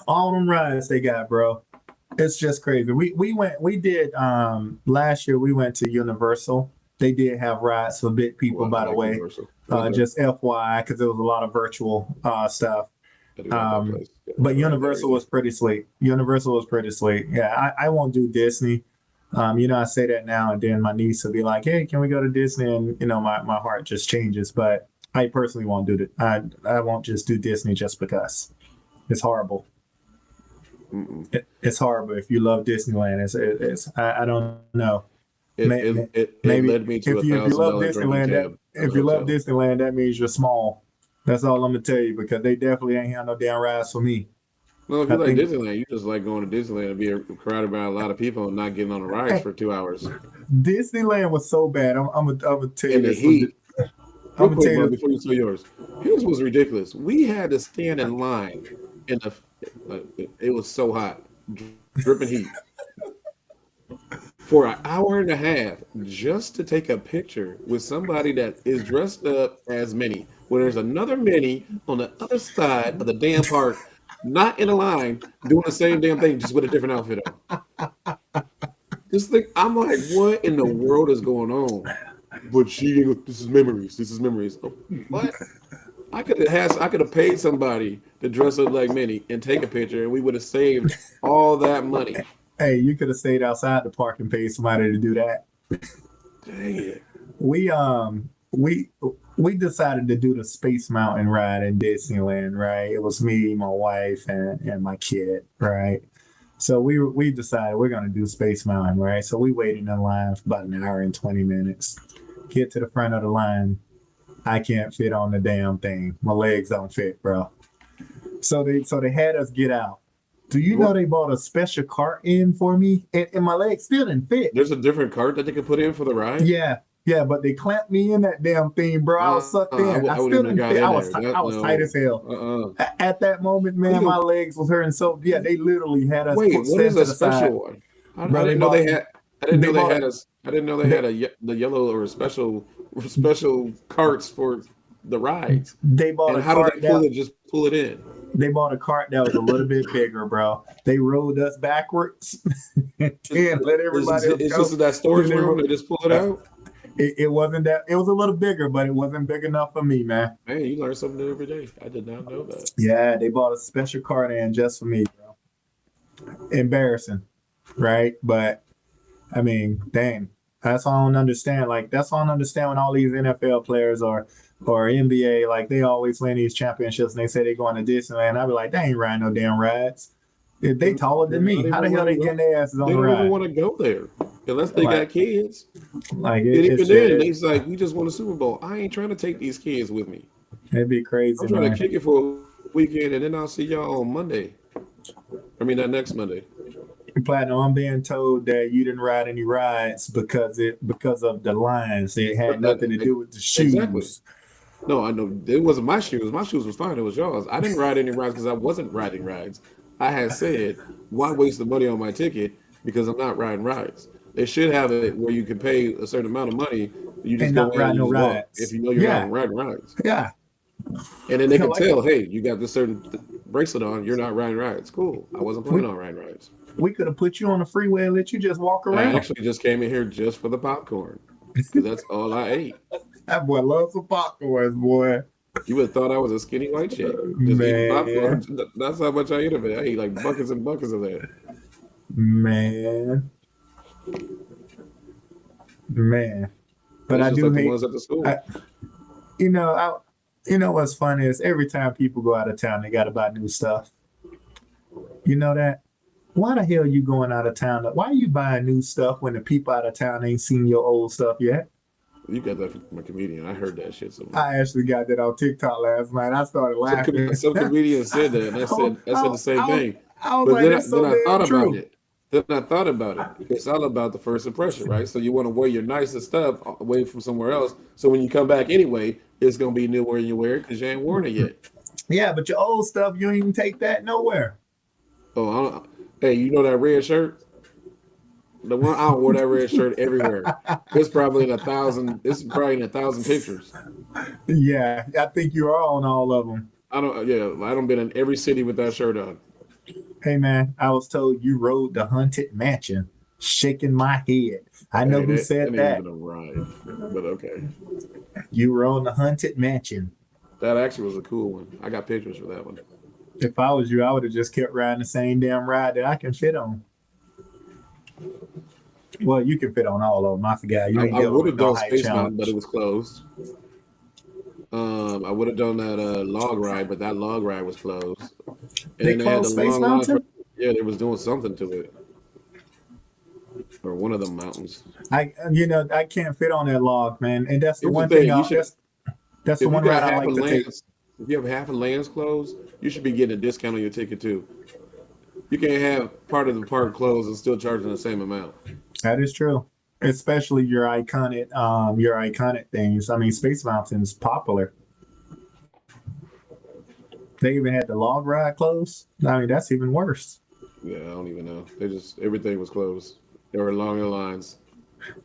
all them rides they got, bro. It's just crazy. We did last year we went to Universal. They did have rides for big people, Well, I by the like way. Universal. Okay, Just FYI, because there was a lot of virtual stuff. I do like that Um, place. Yeah, but I like that Universal area. was pretty sweet. Universal was pretty sweet. Yeah, I won't do Disney. I say that now and then my niece will be like, "Hey, can we go to Disney?" And my heart just changes. But I personally won't do it. I won't just do Disney just because it's horrible. Mm-mm. It's horrible. If you love Disneyland, I don't know. It, May, it may, it it Maybe led me to if a you thousand love dollar drinking Disneyland, tab at a if you love hotel. Disneyland, that means you're small. That's all I'm gonna tell you because they definitely ain't had no damn rides for me. No, if I you like think Disneyland, you just like going to Disneyland and being crowded by a lot of people and not getting on the rides hey, for 2 hours Disneyland was so bad. I'm gonna tell you in the this. heat. I'm Real gonna tell quick, you bro, this. before you tell yours, here's what's ridiculous. We had to stand in line in the it was so hot, dripping heat for an hour and a half just to take a picture with somebody that is dressed up as Minnie. When there's another Minnie on the other side of the damn park, not in a line, doing the same damn thing, just with a different outfit on. Just think, I'm like, what in the world is going on? But this is memories. This is memories. Oh, what? I could have paid somebody to dress up like Minnie and take a picture, and we would have saved all that money. Hey, you could have stayed outside the park and paid somebody to do that. Dang it. We decided to do the Space Mountain ride in Disneyland, right? It was me, my wife, and my kid, right? So we decided we're gonna do Space Mountain, right? So we waited in line for about an hour and 20 minutes. Get to the front of the line. I can't fit on the damn thing. My legs don't fit, bro. So they had us get out. Do you know they bought a special cart in for me? And my legs still didn't fit. There's a different cart that they could put in for the ride? Yeah, but they clamped me in that damn thing, bro. I was sucked in. I still didn't fit. I was tight as hell. At that moment, man, my legs was hurting. So yeah, they literally had us. Wait, what is a special one? I didn't know they had. I didn't know they had the yellow or special carts for the rides. They bought and a how cart do they pull it? Just pull it in. They bought a cart that was a little bit bigger, bro. They rolled us backwards and let everybody else go. It's just that storage room. They just pull it out. It wasn't that. It was a little bigger, but it wasn't big enough for me, man. Man, you learn something new every day. I did not know that. Yeah, they bought a special cart in just for me, bro. Embarrassing, right? But I mean, dang, that's all I don't understand. Like that's all I don't understand when all these NFL players or NBA, like they always win these championships and they say they're going to Disneyland. I be like, they ain't riding no damn rides. If they taller than me, how the hell they getting their asses on the ride? They don't even want to go there unless they got kids. Like even then, they's like, we just won a Super Bowl. I ain't trying to take these kids with me. It'd be crazy. I'm trying to kick it for a weekend, and then I'll see y'all on Monday. I mean, not next Monday. Platinum, I'm being told that you didn't ride any rides because of the lines. It had nothing to do with the shoes. Exactly. No, I know it wasn't my shoes. My shoes was fine. It was yours. I didn't ride any rides because I wasn't riding rides. I had said, why waste the money on my ticket because I'm not riding rides? They should have it where you can pay a certain amount of money. You just not ride no rides if you know you're not riding rides. Yeah. And then they can tell, hey, you got this certain bracelet on. You're not riding rides. Cool. I wasn't planning on riding rides. We could have put you on the freeway and let you just walk around. I actually just came in here just for the popcorn because that's all I ate. That boy loves some popcorn, boy. You would have thought I was a skinny white chick. Just eating popcorn. That's how much I eat of it. I eat like buckets and buckets of that. Man. But I do hate the ones at the school. You know what's funny is every time people go out of town, they got to buy new stuff. You know that? Why the hell are you going out of town? Why are you buying new stuff when the people out of town ain't seen your old stuff yet? You got that from a comedian. I heard that shit somewhere. I actually got that on TikTok last night. I started laughing. Some comedian said that, and I said the same thing. I was like, that's so damn true. Then I thought about it. It's all about the first impression, right? So you want to wear your nicest stuff away from somewhere else. So when you come back anyway, it's gonna be new where you wear it because you ain't worn it yet. Yeah, but your old stuff, you don't even take that nowhere. Oh, hey, you know that red shirt? The one I don't wear that red shirt everywhere. It's probably in 1,000. It's probably in 1,000 pictures. Yeah, I think you are on all of them. I don't been in every city with that shirt on. Hey man, I was told you rode the Haunted Mansion, shaking my head. I know who said that. Even a ride, but okay. You were on the Haunted Mansion. That actually was a cool one. I got pictures for that one. If I was you, I would have just kept riding the same damn ride that I can fit on. Well, you can fit on all of them. I forgot. I would have done Space Mountain, but it was closed. I would have done that log ride, but that log ride was closed. And they closed Space Mountain? Yeah, they was doing something to it. Or one of the mountains. I can't fit on that log, man. And that's the one thing. That's the one ride I like to take. If you have half of lands closed, you should be getting a discount on your ticket too. You can't have part of the park closed and still charging the same amount. That is true. Especially your iconic things. I mean, Space Mountain's popular. They even had the log ride closed. I mean, that's even worse. Yeah, I don't even know. Everything was closed. There were longer lines.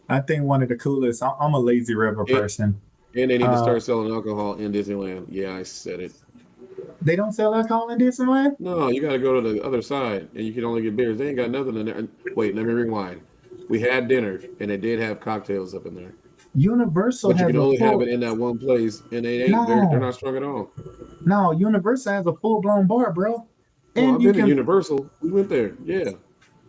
I think one of the coolest. I'm a lazy river And, person. and they need to Uh, start selling alcohol in Disneyland. Yeah, I said it. they don't sell alcohol in Disneyland. No, you got to go to the other side, and you can only get beers. They ain't got nothing in there. Wait, let me rewind. We had dinner, and they did have cocktails up in there, Universal but you has can a only have full. it in that one place, and they're No, not strong at all. no. Universal has a full blown bar, bro. Oh, And I've you been to can. Universal. We went there. Yeah,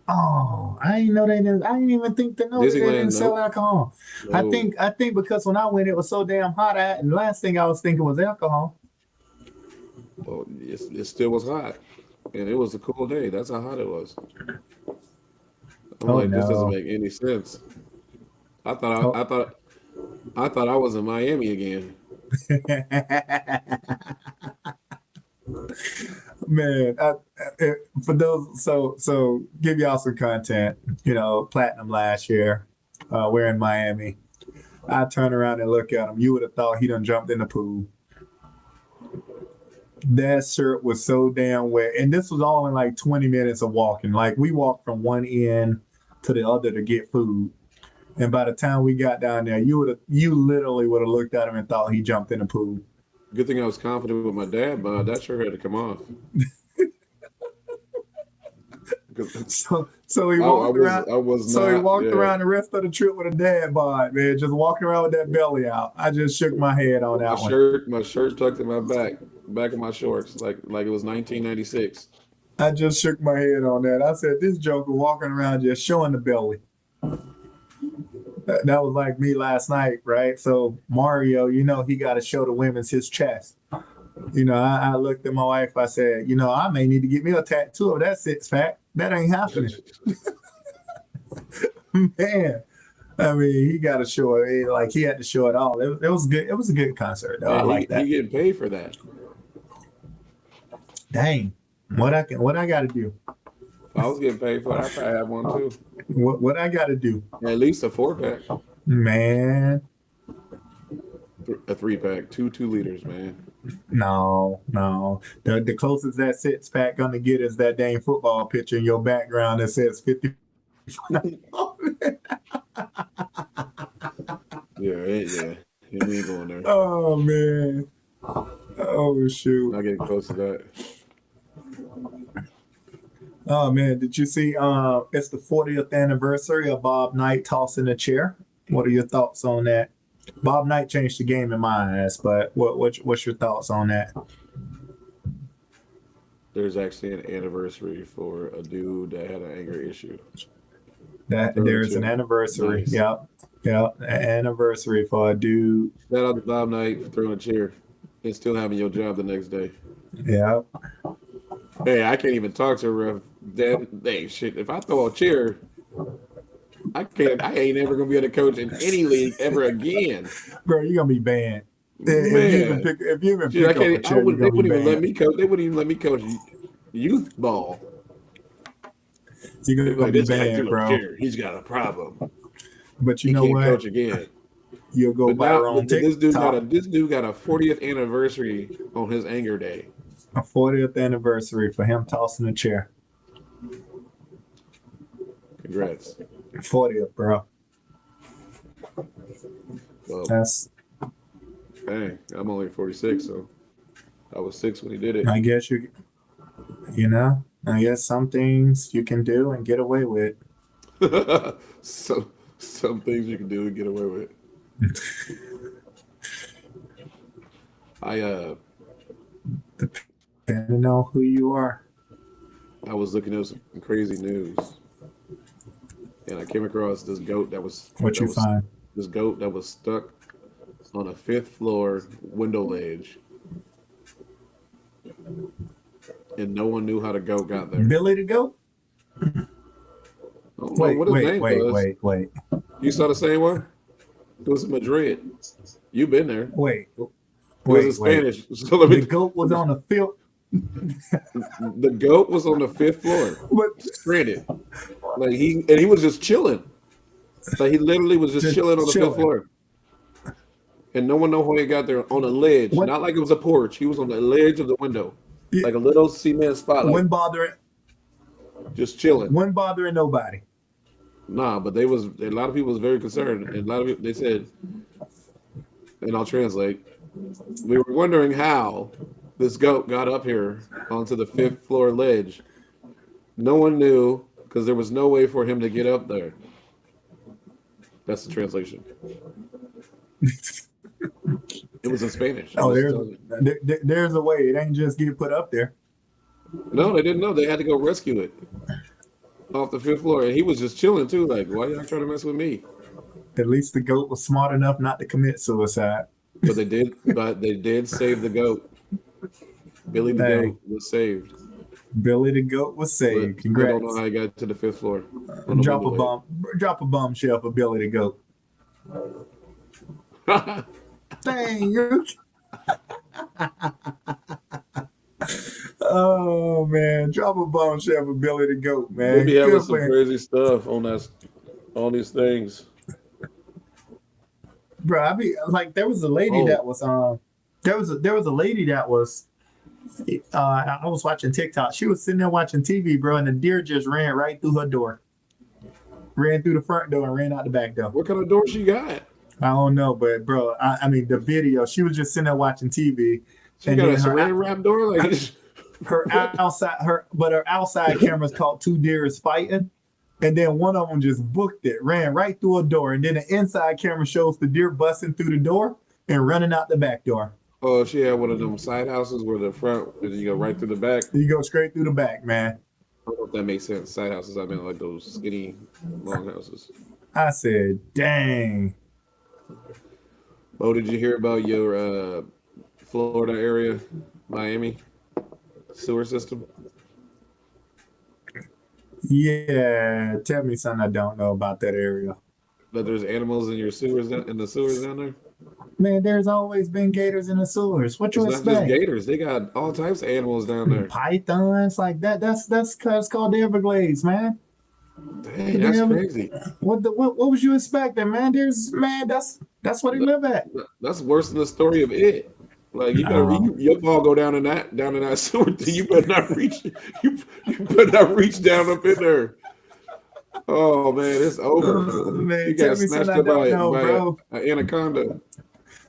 Oh, I didn't know they didn't. I didn't even think to know that they Disneyland. didn't sell Nope, alcohol. I no. think. I think because when I went, it was so damn hot. And the last thing I was thinking was alcohol. Well, it still was hot, and it was a cool day. That's how hot it was. I'm Oh like, this doesn't no. make any sense. I thought Oh. I thought I was in Miami again. Man, for those, so give y'all some content. Platinum last year, we're in Miami. I turn around and look at him. You would have thought he done jumped in the pool. That shirt was so damn wet, and this was all in like 20 minutes of walking. Like we walked from one end to the other to get food, and by the time we got down there, you literally would have looked at him and thought he jumped in the pool. Good thing I was confident with my dad, but that shirt had to come off. 'Cause So he walked around. I was So he not. walked Yeah, around the rest of the trip with a dad bod, man, just walking around with that belly out. I just shook my head on that one. my shirt tucked in my back of my shorts, like it was 1996. I just shook my head on that. I said, this joker walking around just showing the belly. That was like me last night, right? So Mario, he got to show the women's his chest. I looked at my wife. I said, I may need to get me a tattoo of that six pack. That ain't happening, man. I mean, he got to show it. Like he had to show it all. It was good. It was a good concert, though. I And like that. he getting paid for that. Dang, what I got to do? If I was getting paid for it, I probably have one too. What I got to do? At least a 4-pack, Man, a 3-pack, 2 liters, man. no. The closest that six pack gonna get is that dang football picture in your background that says 50. Yeah. We ain't going there. Oh man. Oh shoot. Not getting close to that. Oh man, did you see it's the 40th anniversary of Bob Knight tossing a chair? What are your thoughts on that? Bob Knight changed the game in my eyes, but what's your thoughts on that? There's actually an anniversary for a dude that had an anger issue. That there's an anniversary. Nice. Yep. An anniversary for a dude. Shout out to Bob Knight for throwing a chair and still having your job the next day. Yep. Hey, I can't even talk to a ref. Hey, shit. If I throw a chair, I ain't ever gonna be able to coach in any league ever again. Bro, you're gonna be banned. If you even pick Shit, up a chair, they you're gonna wouldn't be even let banned. me coach. They wouldn't even let me coach youth ball. You're They're gonna like, be this guy banned, threw a bro. chair. He's got a problem. But you He know can't what? coach again. You'll go But buy now your own this dude TikTok. this dude got a 40th anniversary on his anger day. A 40th anniversary for him tossing a chair. Congrats. 40th, bro. Well, That's. dang, I'm only 46, so I was 6 when he did it. I guess I guess some things you can do and get away with. So some things you can do and get away with. Depending on who you are. I was looking at some crazy news, and I came across this goat that was Find? this goat that was stuck on a 5th floor window ledge, and no one knew how the goat got there. Billy the goat? I don't know what his name was. Wait. You saw the same one? It was in Madrid. You've been there. Wait. It was in Spanish. So let The me, goat was on the field. the goat was on the 5th floor, But stranded. Like he was just chilling. Like he literally was just chilling on the 5th floor. And no one know how he got there on a ledge. What? Not like it was a porch. He was on the ledge of the window. Yeah, like a little cement spot, like wasn't bothering, just chilling. wasn't bothering nobody. Nah, but they was a lot of people was very concerned, and a lot of people, they said, and I'll translate. We were wondering how this goat got up here onto the fifth floor ledge. No one knew because there was no way for him to get up there. That's the translation. It was in Spanish. Oh, there's a way. It ain't just get put up there. No, they didn't know. They had to go rescue it off the fifth floor, and he was just chilling too. Like, why y'all trying to mess with me? At least the goat was smart enough not to commit suicide. But they did. But they did save the goat. Billy the Hey. goat was saved. Billy the goat was saved. I Congrats. don't know how he got to the fifth floor. On the Drop a window bomb. Drop a bombshell for Billy the goat. ledge. Dang you. Oh man, drop a bombshell for Billy the goat, man. They be having Good some man. crazy stuff on these things. Bro, I be like, there was a lady Oh. that was there was a lady that was I was watching TikTok. She was sitting there watching TV, bro, and the deer just ran right through her door. Ran through the front door and ran out the back door. What kind of door she got? I don't know, but bro, I mean the video, she was just sitting there watching TV. She And got a then her- saran wrap door? Like, Her outside cameras caught two deers fighting, and then one of them just booked it, ran right through a door, and then the inside camera shows the deer busting through the door and running out the back door. oh, she had one of them side houses where the front, and you go right through the back. You go straight through the back, man. I don't know if that makes sense. Side houses, I mean, like those skinny, long houses. I said, dang. Oh, did you hear about your Florida area, Miami sewer system? Yeah, tell me something I don't know about that area. That there's animals in your sewers, in the sewers down there? Man, there's always been gators in the sewers. What you It's not just expect? gators. They got all types of animals down there. Pythons like that. That's cause it's called the Everglades, man. Dang, that's crazy. What was you expecting, man? That's where they live at. That's worse than the story of it. Like you better your ball go down in that sewer. You better not reach. You better not reach down up in there. Oh man, it's over. Man, You tell got me snatched something I up don't know, bro. an anaconda.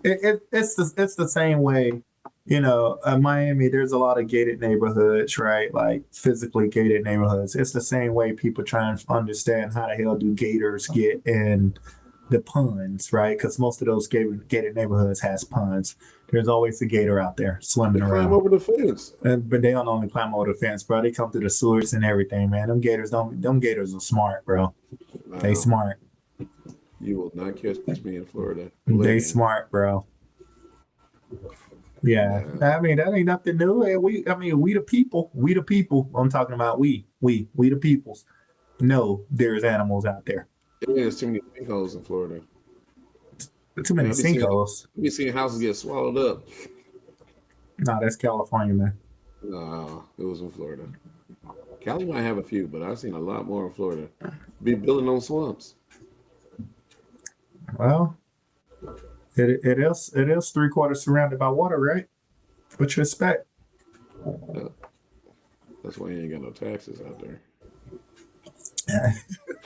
It's the same way, Miami, there's a lot of gated neighborhoods, right? Like physically gated neighborhoods. It's the same way people trying to understand how the hell do gators get in the ponds, right? Because most of those gated neighborhoods has ponds. There's always a gator out there swimming Climb around. over the fence. But they don't only climb over the fence, bro. They come through the sewers and everything, man. Them gators are smart, bro. They Wow. smart. You will not catch me in Florida. They Living. smart, bro. Yeah, I mean that ain't nothing new. Hey, we the people. We the people. I'm talking about we the peoples. No, there's animals out there. There's too many sinkholes in Florida. Too many Yeah, I be seeing- sinkholes. We seen houses get swallowed up. Nah, that's California, man. No, it was in Florida. Cali might have a few, but I've seen a lot more in Florida. Be building on swamps. Well, it is 3/4 surrounded by water, right? What you expect? That's why you ain't got no taxes out there.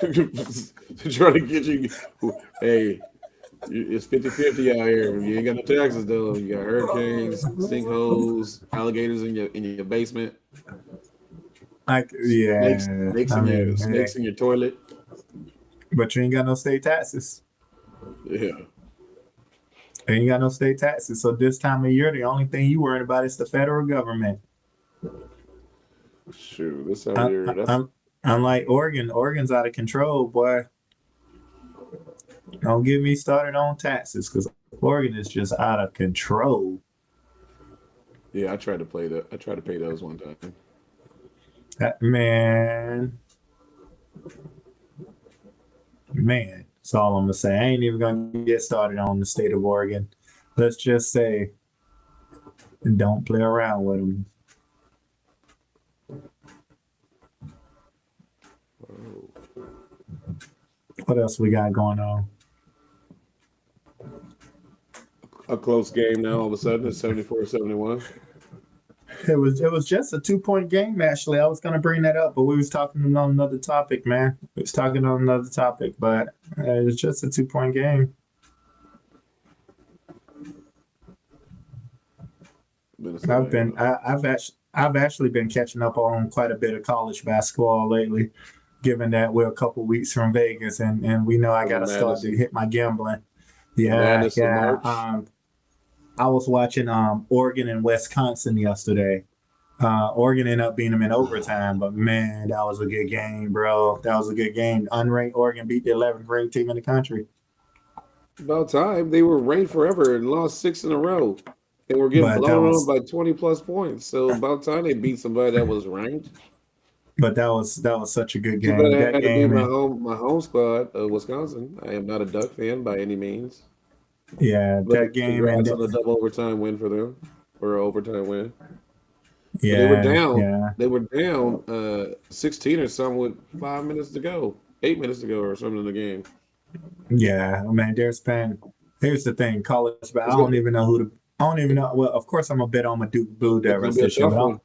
They're trying to get you. Hey, it's 50-50 out here. You ain't got no taxes though. You got hurricanes, sinkholes, alligators in your basement, Yeah, snakes I mean, snakes in your toilet. but you ain't got no state taxes. Yeah. And you got no state taxes. So this time of year, the only thing you worried about is the federal government. Shoot, this time of year. Unlike Oregon, Oregon's out of control, boy. Don't get me started on taxes because Oregon is just out of control. Yeah, I tried to pay those one time. Man, that's all I'm gonna say. I ain't even gonna get started on the state of Oregon. Let's just say, don't play around with them. What else we got going on? A close game now. All of a sudden, it's 74-71. It was just a 2 point game actually. I was gonna bring that up, but we was talking on another topic, man. We was talking on another topic, but it was just a 2 point game. Minnesota. I've actually been catching up on quite a bit of college basketball lately, given that we're a couple weeks from Vegas and we know I gotta start Madness, to hit my gambling. Yeah, Madness of yeah. March. I was watching Oregon and Wisconsin yesterday. Oregon ended up beating them in overtime, but man, that was a good game, bro. That was a good game. Unranked Oregon beat the 11th ranked team in the country. About time. They were ranked forever and lost 6 in a row. They were getting But that blown on was by 20 plus points. So about time they beat somebody that was ranked. that was such a good Too game. bad I That had to beat game and my home squad, Wisconsin. I am not a Duck fan by any means. yeah, But that game and congrats on the double overtime win for them, or an overtime win. But yeah, yeah, they were down 16 or something with 5 minutes to go, 8 minutes to go or something in the game. yeah. Man, here's the thing, college, but It's gonna, I don't even know. Well, of course I'm a bet on my Duke Blue it's gonna Devils be a this year, tough but one.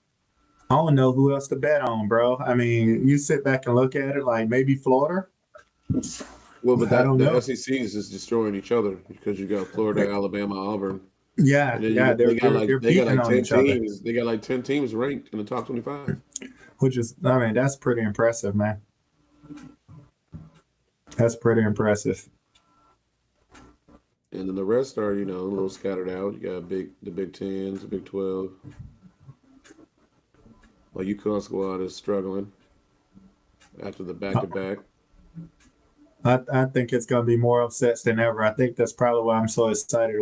I don't know who else to bet on, bro. I mean, you sit back and look at it like maybe Florida. Well, but I don't the know. SEC is just destroying each other because you got Florida, Alabama, Auburn, Yeah, and then yeah, they got they're they got beating like on 10 each other, teams. They got like 10 teams ranked in the top 25. which is, I mean, that's pretty impressive, man. That's pretty impressive. And then the rest are, a little scattered out. You got the Big Tens, the Big 12. Well, UConn squad is struggling after the back I, to back. I think it's gonna be more upsets than ever. I think that's probably why I'm so excited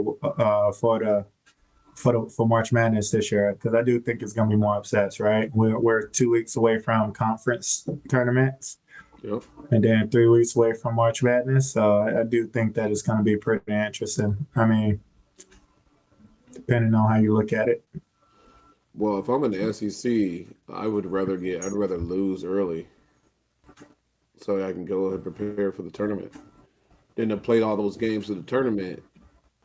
for March Madness this year because I do think it's gonna be more upsets. Right, we're 2 weeks away from conference tournaments, Yep. and then 3 weeks away from March Madness. So I do think that it's gonna be pretty interesting. I mean, depending on how you look at it. Well, if I'm in the SEC, I'd rather lose early so I can go and prepare for the tournament. Then to play all those games of the tournament,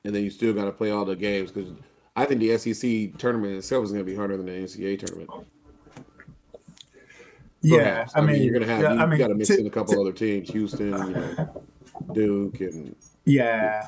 and then you still got to play all the games because I think the SEC tournament itself is going to be harder than the NCAA tournament. Yeah, Perhaps. I I mean, you're mean, going to have yeah, I you got mean, to mix in a couple other teams, Houston, Duke, and yeah,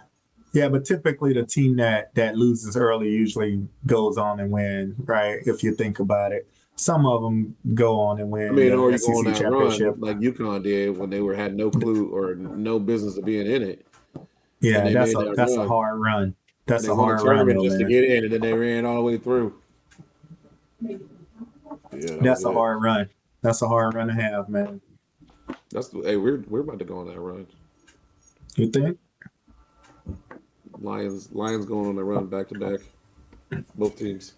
yeah, but typically the team that loses early usually goes on and win, right? If you think about it, some of them go on and I win mean, or the you go on SEC that run championship. like UConn did when they had no clue or no business of being in it, and Yeah, they that's made a that that's a run. hard run. That's They a won a hard run tournament though, just to man. get in, and then they ran all the way through. Yeah, that was That's a it. hard run. That's a hard run to have, man. Hey, we're about to go on that run. You think? Lions going on that run back to back. Both teams.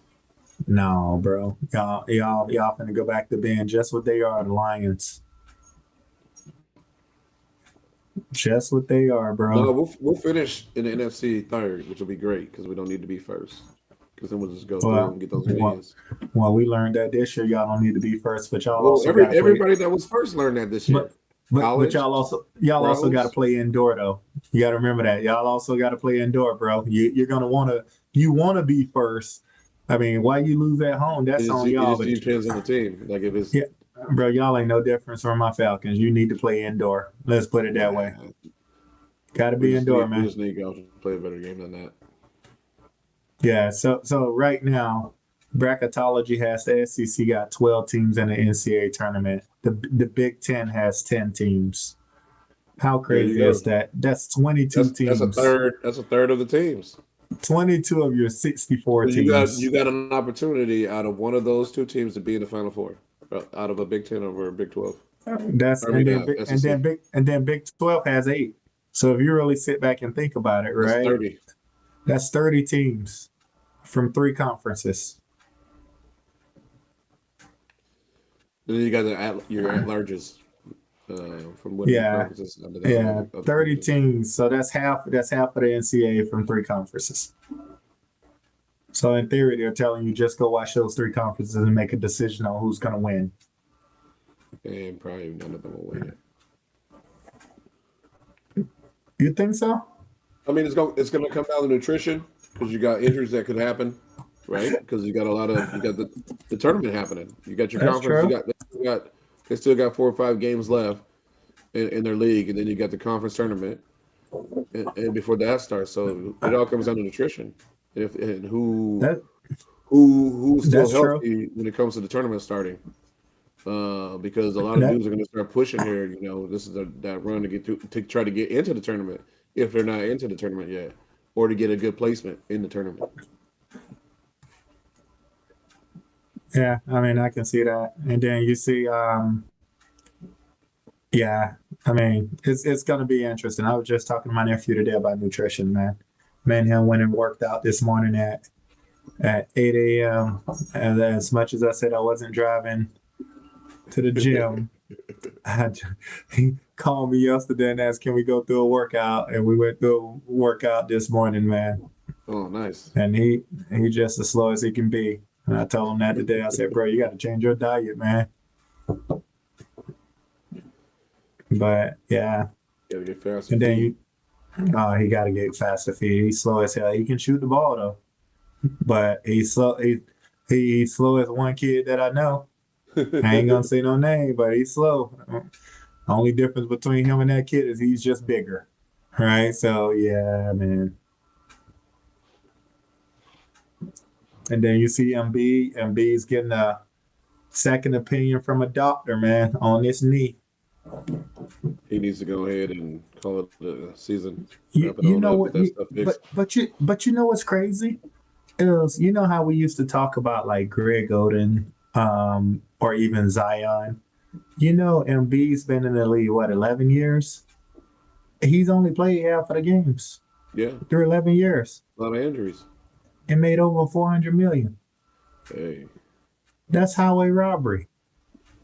No, bro. Y'all finna go back to being just what they are, the Lions. Just what they are, No, bro. we'll finish in the NFC third, which will be great because we don't need to be first. Because then we'll just go through Well, and get those well, wins. well, we learned that this year y'all don't need to be first, but y'all Well, also got to play. everybody that was first learned that this But year. but College, y'all also got to pros. play indoor though. You got to remember that y'all also got to play indoor, bro. You're gonna wanna be first. I mean, why you lose at home? That's on It y'all. just But depends on the team. Like if it's yeah, bro, y'all ain't no difference from my Falcons. You need to play indoor. Let's put it that way. nah, Got to be indoor, we man. just need to play a better game than that. Yeah. So right now, bracketology has the SEC got 12 teams in the NCAA tournament. The Big Ten has 10 teams. How There you crazy is go. that? That's 22 That's a teams. third. That's a third of the teams. 22 of your 64 So you teams. got an opportunity out of one of those two teams to be in the Final Four, out of a Big 10 over a Big 12. That's I mean, SEC. and then Big 12 has 8. So if you really sit back and think about it, That's right? 30. That's 30 teams from 3 conferences. And then you got your at larges from winning the Yeah. conferences under Yeah, other 30 conferences. teams. So that's half of the NCAA from 3 conferences. So in theory, they're telling you just go watch those 3 conferences and make a decision on who's going to win. And probably none of them will win it. You think so? I mean, it's going to come down to nutrition because you got injuries that could happen. right? Because you got the tournament happening. You got your That's conference. true. They still got 4 or 5 games left in their league, and then you got the conference tournament, and before that starts, so it all comes down to nutrition. And That who's still that's true. healthy when it comes to the tournament starting. Because a lot of That dudes are going to start pushing here. This is that run to try to get into the tournament if they're not into the tournament yet, or to get a good placement in the tournament. yeah, I mean, I can see that. And then you see, yeah, I mean, it's gonna be interesting. I was just talking to my nephew today about nutrition, man. Me and him went and worked out this morning at 8 a.m. And as much as I said I wasn't driving to the gym, he called me yesterday and asked, "Can we go through a workout?" And we went through a workout this morning, man. Oh, nice. And he just as slow as he can be. And I told him that today. I said, "Bro, you got to change your diet, man." But yeah, Gotta get faster and then feet. he got to get faster feet. He's slow as hell. He can shoot the ball though, but he's slow. He's slow as one kid that I know. I ain't gonna say no name, but he's slow. Only difference between him and that kid is he's just bigger, right? So yeah, man. And then you see MB. MB's getting a second opinion from a doctor, man, on this knee. He needs to go ahead and call it the season, You wrap it you on know up, get what? that stuff fixed. But you know what's crazy is you know how we used to talk about like Greg Oden, or even Zion. You know, Embiid's been in the league what 11 years. He's only played half of the games Yeah, through 11 years a lot of injuries. and made over 400 million. Hey, That's highway robbery.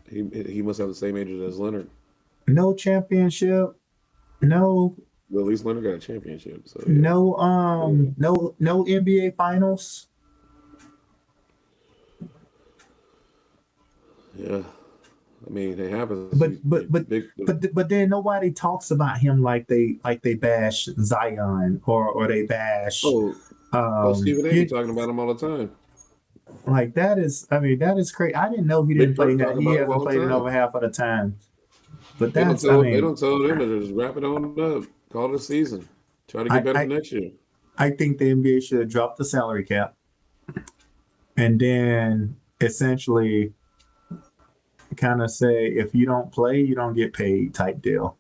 he must have the same age as Leonard. No championship. No, Well, at least Leonard got a championship. So yeah, no NBA finals. yeah. I mean, it happens. But but but Big. but then nobody talks about him like they bash Zion or they bash Oh, Stephen A. be you, talking about him all the time. like that is I mean that is crazy. I didn't know he didn't Big play Perk that. talking He about him hasn't all the played in time. over half of the time. But They don't that's I tell they mean don't tell them to just wrap it on up, call it a season, try to get I better for I, next year. I think the NBA should drop the salary cap and then essentially kind of say if you don't play, you don't get paid type deal.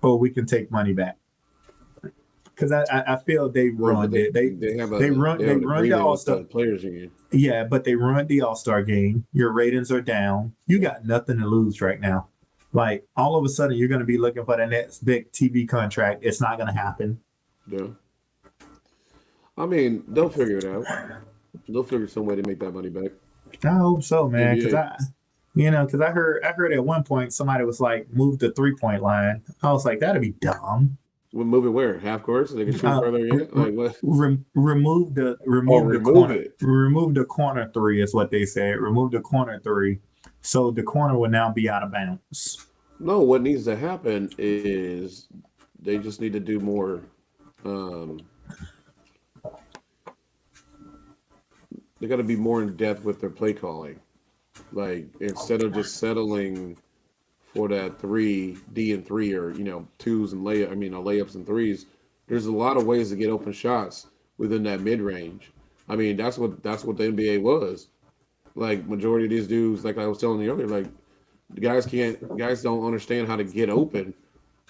Or we can take money back. Because I feel they Well, but ruined it. They they have an run the agreement All with Star. the players union. Yeah, but they ruined the All Star game. Your ratings are down. You got nothing to lose right now. Like all of a sudden, you're going to be looking for the next big TV contract. It's not going to happen. Yeah, I mean they'll figure it out. They'll figure some way to make that money back. I hope so, man. Because NBA. I heard at one point somebody was like, move the 3 point line. I was like, that'd be dumb. We'll move it where half court so they can shoot Uh, further in. Like what? remove the Oh, remove the remove corner it. remove the corner three is what they said. Remove the corner three, so the corner will now be out of bounds. No, what needs to happen is they just need to do more. Um, they got to be more in depth with their play calling. Like instead of just settling for that three D and three or twos and layups and threes. There's a lot of ways to get open shots within that mid range. I mean that's what the NBA was. Like majority of these dudes, like I was telling you earlier, like the guys don't understand how to get open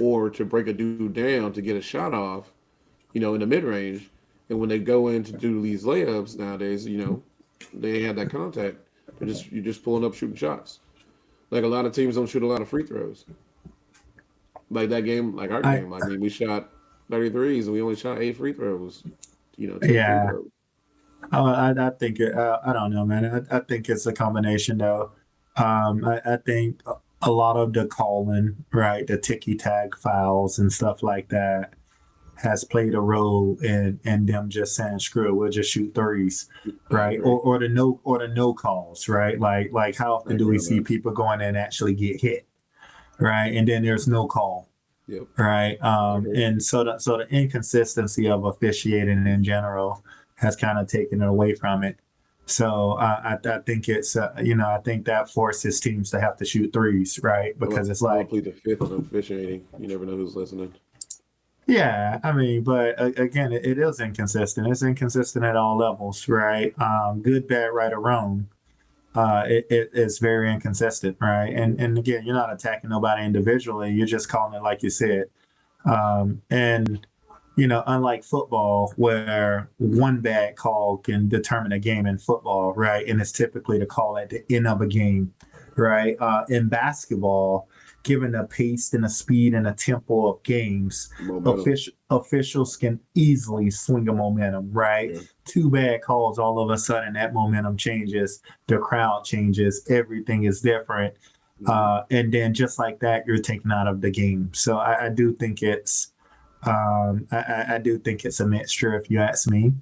or to break a dude down to get a shot off, in the mid range. And when they go in to do these layups nowadays, they have that contact. You're just pulling up shooting shots. Like a lot of teams don't shoot a lot of free throws. Like that game, like our I game. I mean, we shot 33s and we only shot 8 free throws. 10 free Yeah, throws. I think I don't know, man. I think it's a combination though. I think a lot of the calling, right, the ticky tag fouls and stuff like that has played a role in them just saying screw it, we'll just shoot threes, I right? agree. Or the no calls, right? Like how I often do agree we on see that. people going in and actually get hit, right? And then there's no call, Yep, right? I agree. And so the inconsistency of officiating in general, has kind of taken it away from it. So I think it's I think that forces teams to have to shoot threes, right? Because it's I'm gonna like, plead the fifth of officiating. You never know who's listening. yeah, I mean, but again, it is inconsistent. It's inconsistent at all levels, right? Good, bad, right, or wrong. It's very inconsistent, right? And again, you're not attacking nobody individually. You're just calling it like you said. And unlike football, where one bad call can determine a game in football, right? And it's typically the call at the end of a game, right? In basketball, given the pace and the speed and the tempo of games, Momentum. officials can easily swing a momentum, right? Yeah. Two bad calls, all of a sudden that momentum changes, the crowd changes, everything is different. And then just like that, you're taken out of the game. So I do think I do think it's a mixture, if you ask me.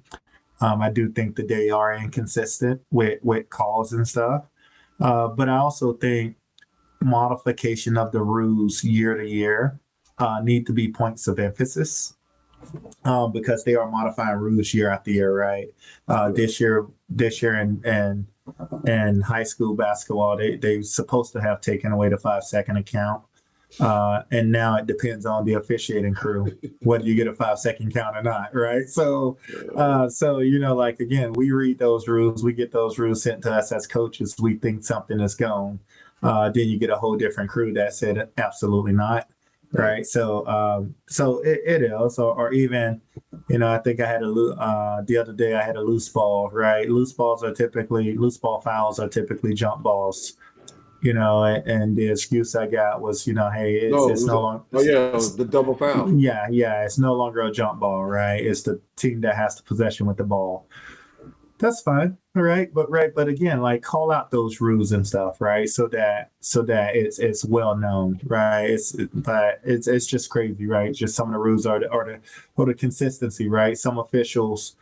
I do think that they are inconsistent with calls and stuff. But I also think modification of the rules year to year need to be points of emphasis because they are modifying rules year after year, right? This year, and high school basketball, they supposed to have taken away the 5 second account. And now it depends on the officiating crew whether you get a 5 second count or not, right? So, like again, we read those rules, we get those rules sent to us as coaches. We think something is gone. Then you get a whole different crew that said absolutely not, right? So it is, or even, I think I had the other day I had a loose ball, right? Loose ball fouls are typically jump balls. And the excuse I got was, hey, it's no longer. Oh yeah, the double foul. Yeah, it's no longer a jump ball, right? It's the team that has the possession with the ball. That's fine, all right. But again, like call out those rules and stuff, right? So that it's well known, right? It's just crazy, right? Just some of the rules are the consistency, right? Some officials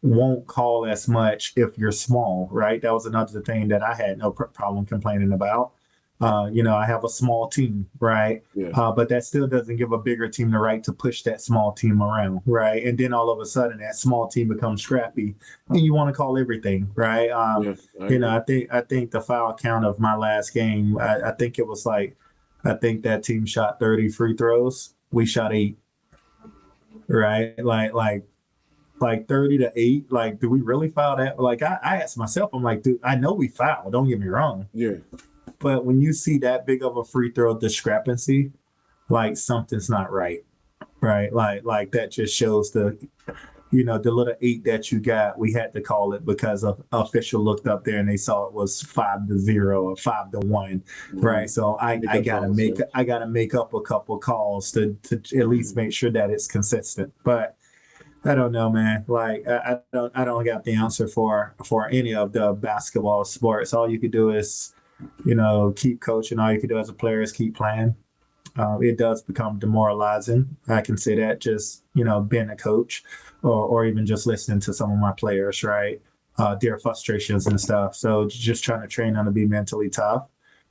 won't call as much if you're small, right? That was another thing that I had no problem complaining about. I have a small team, right? Yeah. But that still doesn't give a bigger team the right to push that small team around, right? And then all of a sudden that small team becomes scrappy and you want to call everything, right? I think the foul count of my last game, I think it was like, I think that team shot 30 free throws. We shot 8, right? Like 30-8, like, do we really foul that? Like, I asked myself, I'm like, dude, I know we foul, don't get me wrong. Yeah. But when you see that big of a free throw discrepancy, like something's not right, right? Like that just shows the little 8 that you got, we had to call it because a official looked up there and they saw it was 5-0 or 5-1, right? So I gotta make up a couple calls to at least make sure that it's consistent. But I don't know, man. Like I don't got the answer for any of the basketball sports. All you could do is, keep coaching. All you could do as a player is keep playing. It does become demoralizing. I can say that just, being a coach or even just listening to some of my players, right? Their frustrations and stuff. So just trying to train them to be mentally tough.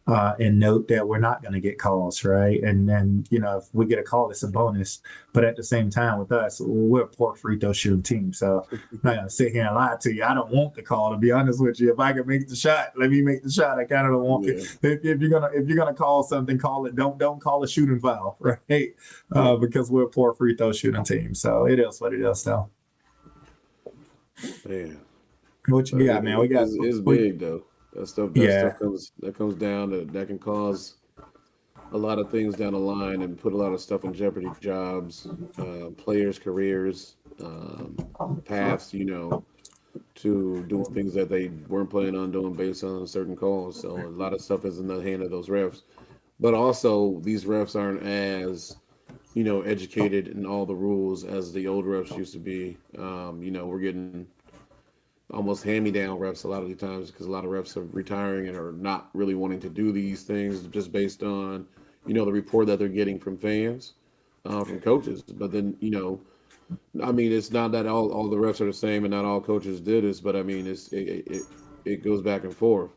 And note that we're not going to get calls, right? And then, if we get a call, it's a bonus. But at the same time, with us, we're a poor free throw shooting team. So I'm not going to sit here and lie to you. I don't want the call, to be honest with you. If I can make the shot, let me make the shot. I kind of don't want it. If you're gonna call something, call it. Don't call a shooting foul, right? Because we're a poor free throw shooting team. So it is what it is, though. Man, what you got, man? It's big though. That stuff comes down that can cause a lot of things down the line and put a lot of stuff in jeopardy. Jobs, players' careers, paths, to doing things that they weren't planning on doing based on certain calls. So a lot of stuff is in the hand of those refs. But also these refs aren't as, educated in all the rules as the old refs used to be. We're getting almost hand-me-down refs a lot of the times because a lot of refs are retiring and are not really wanting to do these things just based on, the report that they're getting from fans, from coaches. But then, it's not that all the refs are the same and not all coaches did this, but it goes back and forth.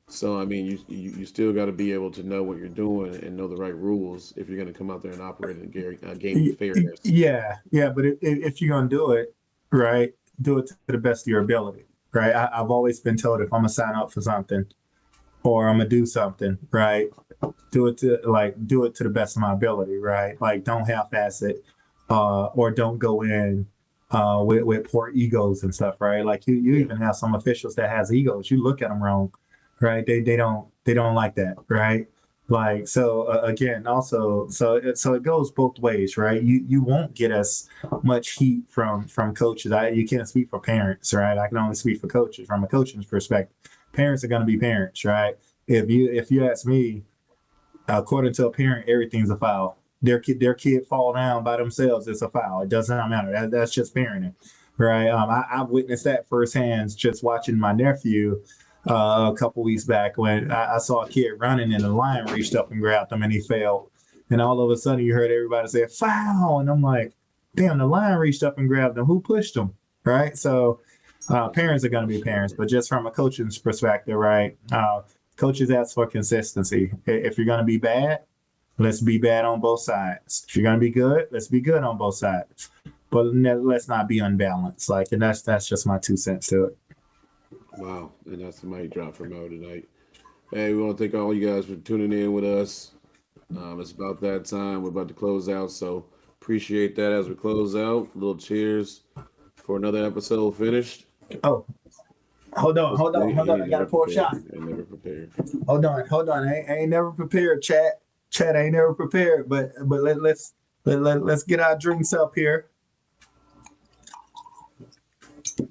So, you still got to be able to know what you're doing and know the right rules if you're going to come out there and operate in a game of fairness. Yeah. But if you're going to do it, right? Do it to the best of your ability, right? I've always been told if I'm gonna sign up for something or I'm gonna do something, right? Do it to the best of my ability, right? Like don't half-ass it, or don't go in with poor egos and stuff, right? Like you Yeah. even have some officials that has egos. You look at them wrong, right? They don't like that, right? Like so again, also so it goes both ways, right? You won't get as much heat from coaches. You can't speak for parents, right? I can only speak for coaches from a coaching's perspective. Parents are going to be parents, right? If you ask me, according to a parent, everything's a foul. Their kid fall down by themselves, it's a foul. It does not matter. That's just parenting, right? I've witnessed that firsthand just watching my nephew a couple weeks back when I saw a kid running and the lion reached up and grabbed him and he fell. And all of a sudden you heard everybody say foul, and I'm like, damn, the lion reached up and grabbed him. Who pushed him, right? So parents are going to be parents, but just from a coaching's perspective, right? Coaches ask for consistency. If you're going to be bad, let's be bad on both sides. If you're going to be good, let's be good on both sides. But let's not be unbalanced. Like, and that's just my 2 cents to it. Wow. And that's the mic drop for Mo tonight. Hey, we want to thank all you guys for tuning in with us. It's about that time. We're about to close out. So appreciate that as we close out. A little cheers for another episode finished. Oh, hold on. I got to pour a shot. I never prepared. Hold on. I ain't never prepared, chat. Chat ain't never prepared, but let's get our drinks up here.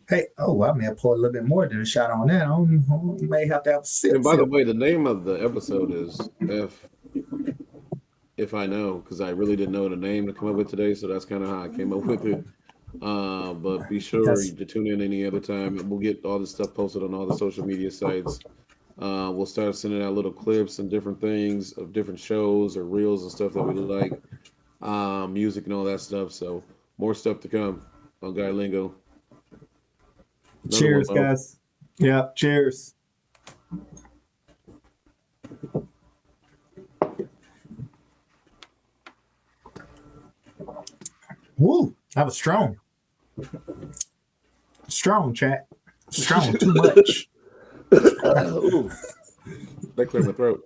Hey, I may have poured a little bit more than a shot on that. I may have to have a sip. And by the way, the name of the episode is If I Know, because I really didn't know the name to come up with today, so that's kind of how I came up with it. But be sure to tune in any other time. We'll get all this stuff posted on all the social media sites. We'll start sending out little clips and different things of different shows or reels and stuff that we like, music and all that stuff. So more stuff to come on Guy Lingo. Cheers, guys. Yeah, cheers. Woo, that was strong. Strong, chat. Strong, too much. Ooh, that cleared my throat.